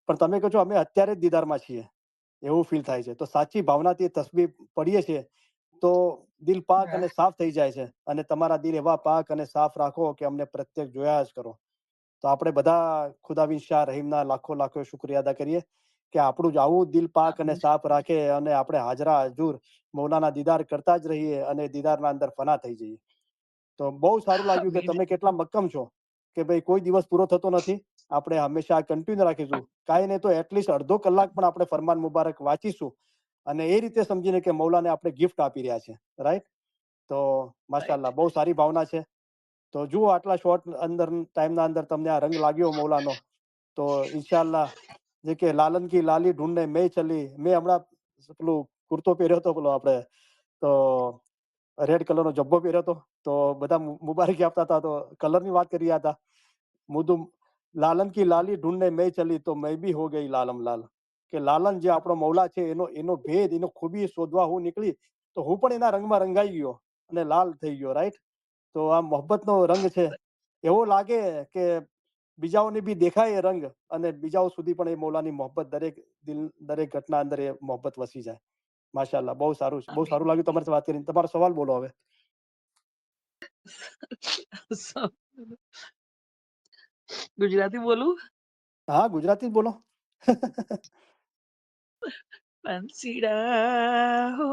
પણ તમે કહો છો અમે અત્યારે જ દીદારમાં છીએ, એવું ફીલ થાય છે. તો સાચી ભાવનાથી તસ્બીહ પડીએ છીએ તો દિલ પાક અને સાફ થઈ જાય છે. અને તમારા દિલ એવા પાક અને સાફ રાખો કે અમને પ્રત્યેક જોયા જ કરો. તો આપણે બધા ખુદાવિન શાહ રહીમના લાખો લાખો શુક્રિયા અદા કરીએ કે આપણું જ આવું દિલ પાક અને સાફ રાખે, અને આપણે હાજરા હજુર મૌલાના દીદાર કરતા જ રહીએ, અને દીદારના અંદર ફના થઈ જઈએ. તો બહુ સારું લાગ્યું કે તમે કેટલા મક્કમ છો, કે ભાઈ કોઈ દિવસ પૂરો થતો નથી, આપણે હંમેશા કન્ટિન્યુ રાખીશું. કાંઈ નહીં તો એટલીસ્ટ અડધો કલાક પણ આપણે ફરમાન મુબારક વાંચીશું, અને એ રીતે સમજીને કે મૌલાને આપણે ગિફ્ટ આપી રહ્યા છે. રાઈટ? તો માશાઅલ્લાહ, બહુ સારી ભાવના છે. તો જુઓ, આટલા શોર્ટ અંદર ટાઈમના અંદર તમને આ રંગ લાગ્યો મૌલાનો, તો ઇન્શાઅલ્લાહ, જે કે લાલન કી લાલી ઢૂંઢને મેં ચલી, મેં હમણાં પેલું કુર્તો પહેર્યો હતો, પેલો આપણે તો રેડ કલરનો જબ્બો પહેર્યો હતો, તો બધા મુબારકી આપતા હતા, તો કલરની વાત કરી રહ્યા હતા. મુદુમ લાલન કી લાલી ઢૂંઢને મેં ચલી તો મેં બી હો ગઈ લાલમ લાલ, કે લાલન જે આપણો મૌલા છે, એનો ભેદ, એનો ખૂબી શોધવા હું નીકળી, તો હું પણ એના રંગમાં રંગાઈ ગયો અને લાલ થઈ ગયો. રાઈટ? તો આ મોહબ્બતનો રંગ છે, એવો લાગે કે બીજાઓને બી દેખાય એ રંગ, અને બીજાઓ સુધી પણ એ મૌલાની મોહબ્બત દરેક ઘટના અંદર એ મોહબ્બત વસી જાય. માશાઅલ્લાહ, બહુ સારું છે, બહુ આમીન. સારું લાગ્યું તમારી સાથે વાત કરીને. તમારો સવાલ બોલો હવે. ગુજરાતી બોલું? હા, ગુજરાતી જ બોલો. પંસીડા હો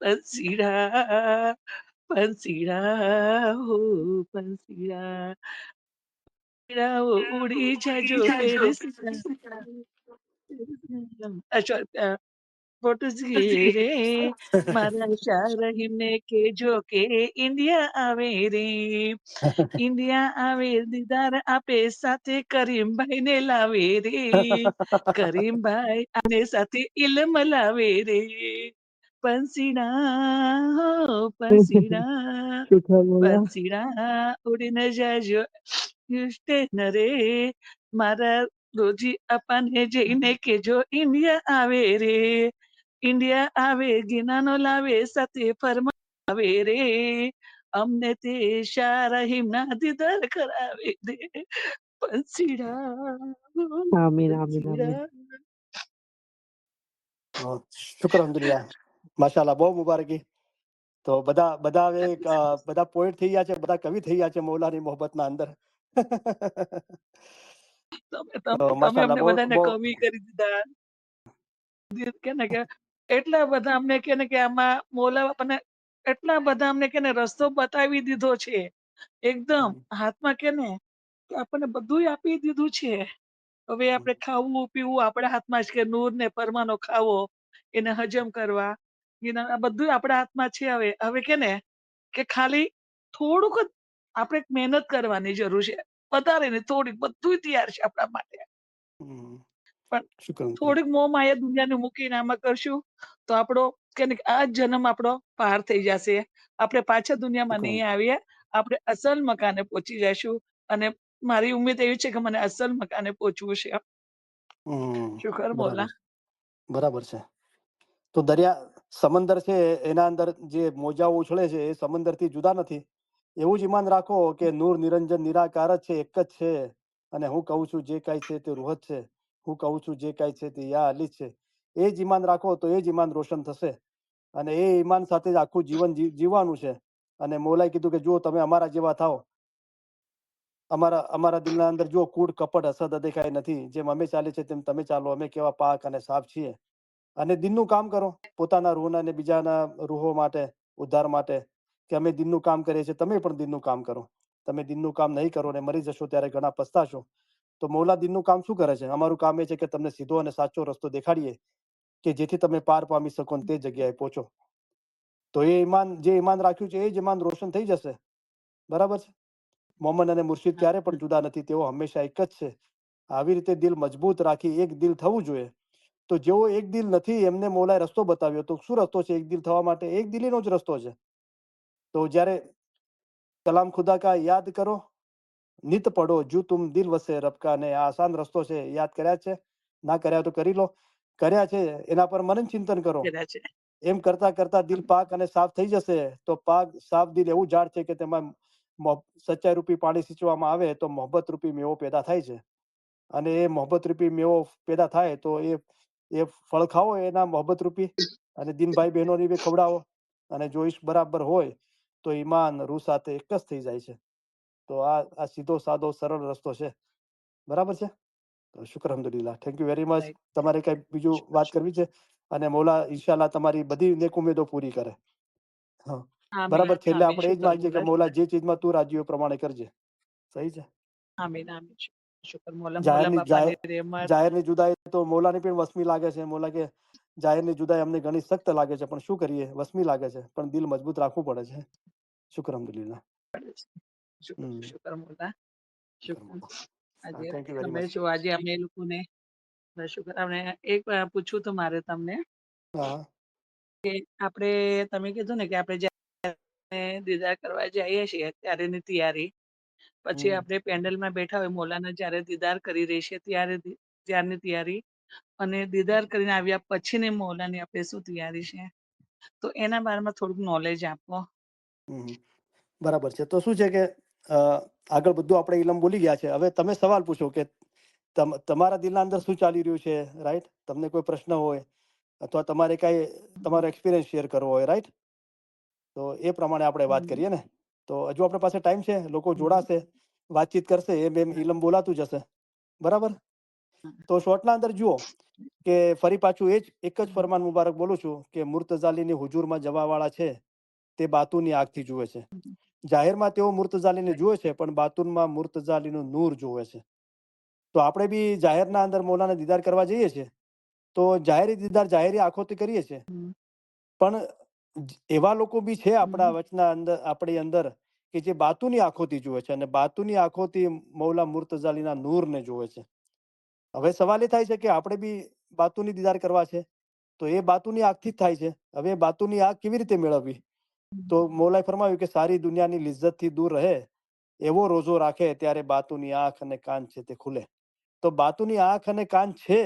પંસીડા, પંસીડા હો પંસીડા, પંસીડાઓ ઉડી જાજો ફેરસતા. અચ્છા, પોર્ટુગી રે મારા શાહ રહીમને કેજો કે ઇન્ડિયા આવે રે, ઇન્ડિયા આવે દીદાર આપે સાથે કરીમભાઈ ને લાવે રે, કરીમભાઈ આને સાથે ઇલમ લાવે રે, પંસીડા પંસીડા, પંસીડા ઉડીને જાજો સ્ટેશન રે, મારા રોજી અપાને જઈને કેજો ઇન્ડિયા આવે રે, ઇન્ડિયા આવે ગિનાનો લાવે સાથે ફરમા આવે રે, અમને તે શાહ રહીમના દીદાર કરાવે રે, પંસીડા આમીન આમીન આમીન. પંસીડા. શુક્ર અલ્હમ્દુલિલ્લાહ, માશાઅલ્લાહ, બહુ મુબારકી. તો બધા હવે બધા પોઈન્ટ થઈ ગયા છે, બધા કવિ થઈ ગયા છે મૌલાની મોહબ્બતના અંદર. તો તમે માશાઅલ્લાહ, અમને બહુ બધાને બહુ કવિ કરી દીધા. કે ને કે એટલા બધા અમને કે ને કે આમાં મોલા આપણને એટલા બધા અમને કે ને રસ્તો બતાવી દીધો છે, એકદમ હાથમાં કે ને કે આપણને બધું આપી દીધું છે. હવે આપણે ખાવું પીવું આપણા હાથમાં છે, કે નૂર ને પરમાનો ખાવો, એને હજમ કરવા, આ બધું આપણા હાથમાં છે. હવે હવે કે ને કે ખાલી થોડુંક જ આપણે મહેનત કરવાની જરૂર છે, વધારે ને થોડીક, બધું તૈયાર છે આપણા માટે. હમ, પણ શુક્ર અલ્હમ્દુલિલ્લાહ. થોડીક મોહ માયા દુનિયાને મૂકીને આમાં કરશું તો આપણો કે આ જન્મ આપણો પાર થઈ જશે, આપણે પાછા દુનિયામાં શુક્ર. નહીં આવીએ, આપણે અસલ મકાને પહોંચી જશું. અને મારી ઉમ્મીદ એવી છે કે મને અસલ મકાને પહોંચવું છે. શુકર બરાબર, મોલા. બરાબર છે. તો સમંદર છે, એના અંદર જે મોજાઓ ઉછળે છે એ સમંદરથી જુદા નથી. એવું જ ઈમાન રાખો કે નૂર નિરંજન નિરાકાર જ છે, એક જ છે, અને હું કહું છું જે કાંઈ છે તે રૂહ જ છે, હું કહું છું જે કાંઈ છે તે યા અલી છે. એ જ ઈમાન રાખો તો એ જ ઈમાન રોશન થશે, અને એ ઈમાન સાથે જ આખું જીવન જીવવાનું છે. અને મૌલાએ કીધું કે જો તમે અમારા જેવા થાઓ, અમારા દિલના અંદર જો કૂડ કપટ હસદ દેખાય નથી, જેમ અમે ચાલે છે તેમ તમે ચાલો, અમે કેવા પાક અને સાફ છીએ. અને દિનનું કામ કરો, પોતાના રૂહના અને બીજાના રૂહો માટે, ઉદ્ધાર માટે, કે અમે દિનનું કામ કરીએ છીએ, તમે પણ દિનનું કામ કરો. તમે દિનનું કામ નહીં કરો ને મરી જશો ત્યારે ઘણા પસ્તાશો. તો મૌલા દિનનું કામ શું કરે છે? અમારું કામ એ છે કે તમને સીધો અને સાચો રસ્તો દેખાડીએ, કે જેથી તમે પાર પામી શકો ને તે જગ્યાએ પહોંચો. તો જે ઈમાન રાખ્યું છે એ જ ઈમાન રોશન થઈ જશે. બરાબર છે. મોમન અને મુર્શિદ ક્યારે પણ જુદા નથી, તેઓ હંમેશા એક જ છે. આવી રીતે દિલ મજબૂત રાખી એક દિલ થવું જોઈએ. તો જેવો એક દિલ નથી, એમને મૌલાએ રસ્તો બતાવ્યો. તો શું રસ્તો છે એક દિલ થવા માટે? એક દિલીનો જ રસ્તો છે. તો જ્યારે કલામ ખુદા કા યાદ કરો, નિત પડો જો તુમ દિલ વસે રબ કા, ને આ આસાન રસ્તો છે, યાદ કર્યા છે? ના કર્યા તો કરી લો. કર્યા છે એના પર મનન ચિંતન કરો. કર્યા છે. એમ કરતા કરતા દિલ પાક અને સાફ થઈ જશે. તો પાક સાફ દિલ એવું ઝાડ છે કે તેમાં સચ્ચાઈ રૂપી પાણી સિંચવામાં આવે તો મોહબ્બત રૂપી મેવો પેદા થાય છે. અને એ મોહબ્બત રૂપી મેવો પેદા થાય તો એ ફળ ખાઓ એના મોહબ્બત રૂપી, અને દિનભાઈ બહેનોની બી ખવડાવો. અને જો ઈશ બરાબર હોય તો ઈમાન રૂહ સાથે એક જ થઈ જાય છે. તો આ સીધો સાદો સરળ રસ્તો છે. બરાબર છે. તો શુક્ર અલ્હમ્દુલિલ્લાહ, thank you very much. Right. તમારે કઈ બીજું વાત કરવી છે? અને મૌલા ઇન્શાલ્લાહ તમારી બધી નેક ઉમેદો પૂરી કરે. હા, આમીન બરાબર. છેલ્લે આમીન. આપણે એ જ શુકર માંગીએ કે મોલા. મૌલા જે ચીજમાં તું રાજી હોય એ પ્રમાણે કરજે. સહી છે. આમીન આમીન. શુકર મોલા. મોલા જાહેરની બાપાની રહેમત. જાહેરની જુદાઈ તો મૌલાની પણ વસમી લાગે છે. મૌલા કે જાહેરની જુદાઈ અમને ઘણી સખ્ત લાગે છે, પણ શું કરીએ, વસમી લાગે છે, પણ દિલ મજબૂત રાખવું પડે છે. શુક્ર અલ્હમ્દુલિલ્લાહ. શુકર હમ, શુકર મોલા. શુક્ર શુકર. મોલા. આજે થેન્ક યુ વેરી તમે મચ. જો આજે અમે એ લોકોને શુકર. આપણે એક પૂછવું તો મારે તમને હા. કે આપણે, તમે કીધું ને કે આપણે જ્યારે દીદાર કરવા જઈએ છીએ ત્યારેની તૈયારી, પછી હમ. આપણે પેન્ડલમાં બેઠા હોય, મૌલાના જ્યારે દીદાર કરી રહી છે ત્યારની તૈયારી, અને દીદાર કરીને આવ્યા પછીની મૌલાની આપણે શું તૈયારી છે, તો એના બારેમાં થોડુંક નોલેજ આપો. હમ. બરાબર છે. તો શું છે કે આગળ બધું આપણે ઇલમ બોલી ગયા છે. હવે તમે સવાલ પૂછો કે તમારા દિલના અંદર શું ચાલી રહ્યું છે, રાઈટ? તમને કોઈ પ્રશ્ન હોય અથવા તમારે કાંઈ તમારો એક્સપિરિયન્સ શેર કરવો હોય, રાઈટ? તો એ પ્રમાણે આપણે વાત કરીએ ને. તો હજુ આપણી પાસે ટાઈમ છે, લોકો જોડાશે, વાતચીત કરશે, એમ ઇલમ બોલાતું જશે. બરાબર? તો શોર્ટના અંદર જુઓ કે ફરી પાછું એક જ ફરમાન મુબારક બોલું છું કે મુર્તઝાલીની હુજુરમાં જવાવાળા છે તે બાતુની આગથી જુએ છે. જાહેરમાં તેઓ મુર્તઝાલીને જુએ છે, પણ બાતુનમાં મુર્તઝાલીનું નૂર જુએ છે. તો આપણે બી જાહેરના અંદર મૌલાના દીદાર કરવા જઈએ છીએ, તો જાહેરી દીદાર જાહેરી આંખોથી કરીએ છીએ, પણ એવા લોકો બી છે આપણા વચના અંદર, આપણી અંદર, કે જે બાતુની આંખોથી જુએ છે અને બાતુની આંખોથી મૌલા મુર્તઝાલીના નૂરને જુએ છે. હવે સવાલ એ થાય છે કે આપણે બી બાતુની દીદાર કરવા છે, તો એ બાતુની આંખથી જ થાય છે. હવે એ બાતુની આંખ કેવી રીતે મેળવવી? તો મૌલાએ ફરમાવ્યું કે સારી દુનિયાની લિજ્જતથી દૂર રહે એવો રોજો રાખે ત્યારે બાતુની આંખ અને કાન છે તે ખુલે. તો બાતુની આંખ અને કાન છે,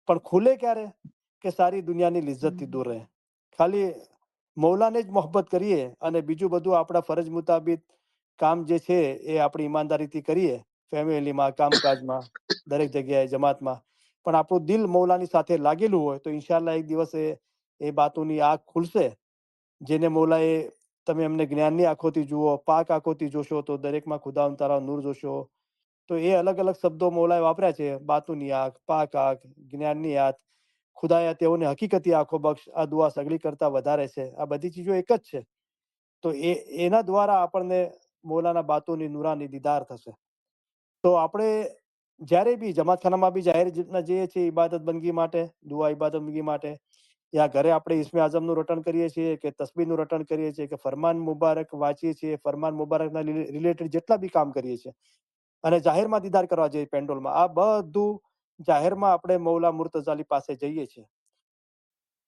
પણ ખુલે ક્યારે? કે સારી દુનિયાની લિજ્જતથી દૂર રહે. ખાલી મૌલાને જ મોહબ્બત કરીએ અને બીજું બધું આપણા ફરજ મુતાબિક કામ જે છે એ આપણી ઈમાનદારીથી કરીએ, ફેમિલીમાં, કામકાજમાં, દરેક જગ્યાએ, જમાતમાં, પણ આપણું દિલ મૌલાની સાથે લાગેલું હોય તો ઇન્શાલ્લાહ એક દિવસે એ બાતુની આંખ ખુલશે. જેને મૌલાએ, તમે એમને જ્ઞાનની આંખોથી જુઓ, પાક આંખોથી જોશો તો દરેકમાં ખુદા તારા નૂર જોશો. તો એ અલગ અલગ શબ્દો મૌલાએ વાપર્યા છે. બાતુની આંખ, પાક આંખ, જ્ઞાનની આંખ. ખુદાયા તેઓને હકીકતી આંખો બક્ષ, આ દુઆ સગળી કરતા વધારે છે. આ બધી ચીજો એક જ છે. તો એના દ્વારા આપણને મૌલાના બાતુની નૂરાની દીદાર થશે. તો આપણે જ્યારે બી જમાતખાનામાં બી જાહેર રીતના જઈએ છીએ ઇબાદત બંદગી માટે, દુઆ ઇબાદત બંદગી માટે, યા ઘરે આપણે ઇસ્મે આઝમનું રટણ કરીએ છીએ કે તસ્બીહનું રટણ કરીએ છીએ કે ફરમાન મુબારક વાંચીએ છીએ, ફરમાન મુબારકના રિલેટેડ જેટલા બી કામ કરીએ છીએ, અને જાહેરમાં દીદાર કરવા જઈએ પેન્ડોલમાં, આ બધું જાહેરમાં આપણે મૌલા મુર્તઝાલી પાસે જઈએ છીએ.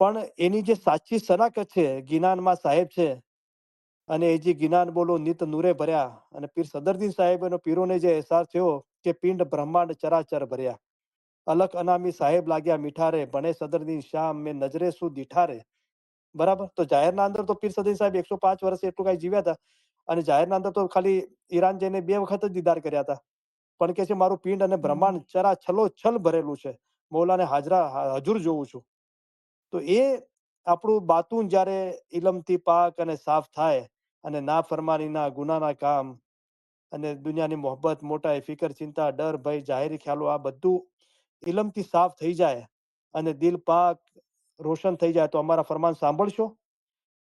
પણ એની જે સાચી સનાકત છે, ગિનાનમાં સાહેબ છે, અને એ જે ગિનાન બોલો નિત નૂરે ભર્યા, અને પીર સદરદીન સાહેબ એનો પીરોને જે અહેસાસ થયો કે પિંડ બ્રહ્માંડ ચરાચર ભર્યા, અલક અનામી સાહેબ લાગ્યા મીઠારે, ભણે સદરદીન શામ મેં નજરે શું દીઠારે. બરાબર? તો જાહેરના અંદર તો પીર સદરદીન સાહેબ 105 વર્ષ એટલું કાંઈ જીવ્યા હતા, અને જાહેરના અંદર તો ખાલી ઈરાન જઈને 2 વખત જ દીદાર કર્યા હતા, પણ કે છે મારું પિંડ અને બ્રહ્માંડ ચરા છલો ભરેલું છે, મૌલાને હજુર જોઉં છું. તો એ આપણું બાતુન જ્યારે ઇલમથી પાક અને સાફ થાય, અને ના ફરમાનીના ગુનાના કામ અને દુનિયાની મોહબ્બત, મોટા ફિકર, ચિંતા, ડર, ભય, જાહેરી ખ્યાલો, આ બધું ઇલમથી સાફ થઈ જાય અને દિલ પાક રોશન થઈ જાય, તો અમારા ફરમાન સાંભળશો,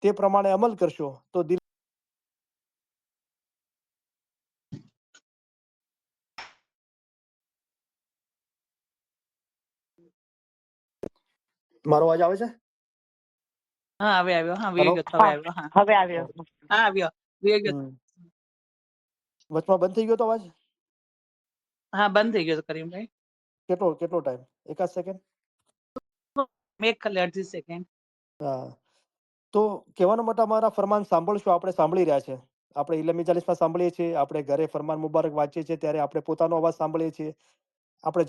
તે પ્રમાણે અમલ કરશો, તો દિલ. મારો અવાજ આવે છે? હા, હવે આવ્યો. હા, હેલો? વિયો ગયો. હવે આવ્યો. હા, હવે આવ્યો. હા, આવ્યો. વિયો ગયો. વચમાં બંધ થઈ ગયો તો અવાજ? હા, બંધ થઈ ગયો તો કરીમભાઈ. કેટલો ટાઈમ? એકાદ સેકન્ડ? એક ખાલી અડધી સેકન્ડ. હા. તો કહેવાનો મતલબ, અમારા ફરમાન સાંભળશો, આપણે સાંભળી રહ્યા છે. આપણે ઇલમી ચાલીસમાં સાંભળીએ છીએ, આપણે ઘરે ફરમાન મુબારક વાંચીએ છીએ ત્યારે આપણે પોતાનો અવાજ સાંભળીએ છીએ, આપણે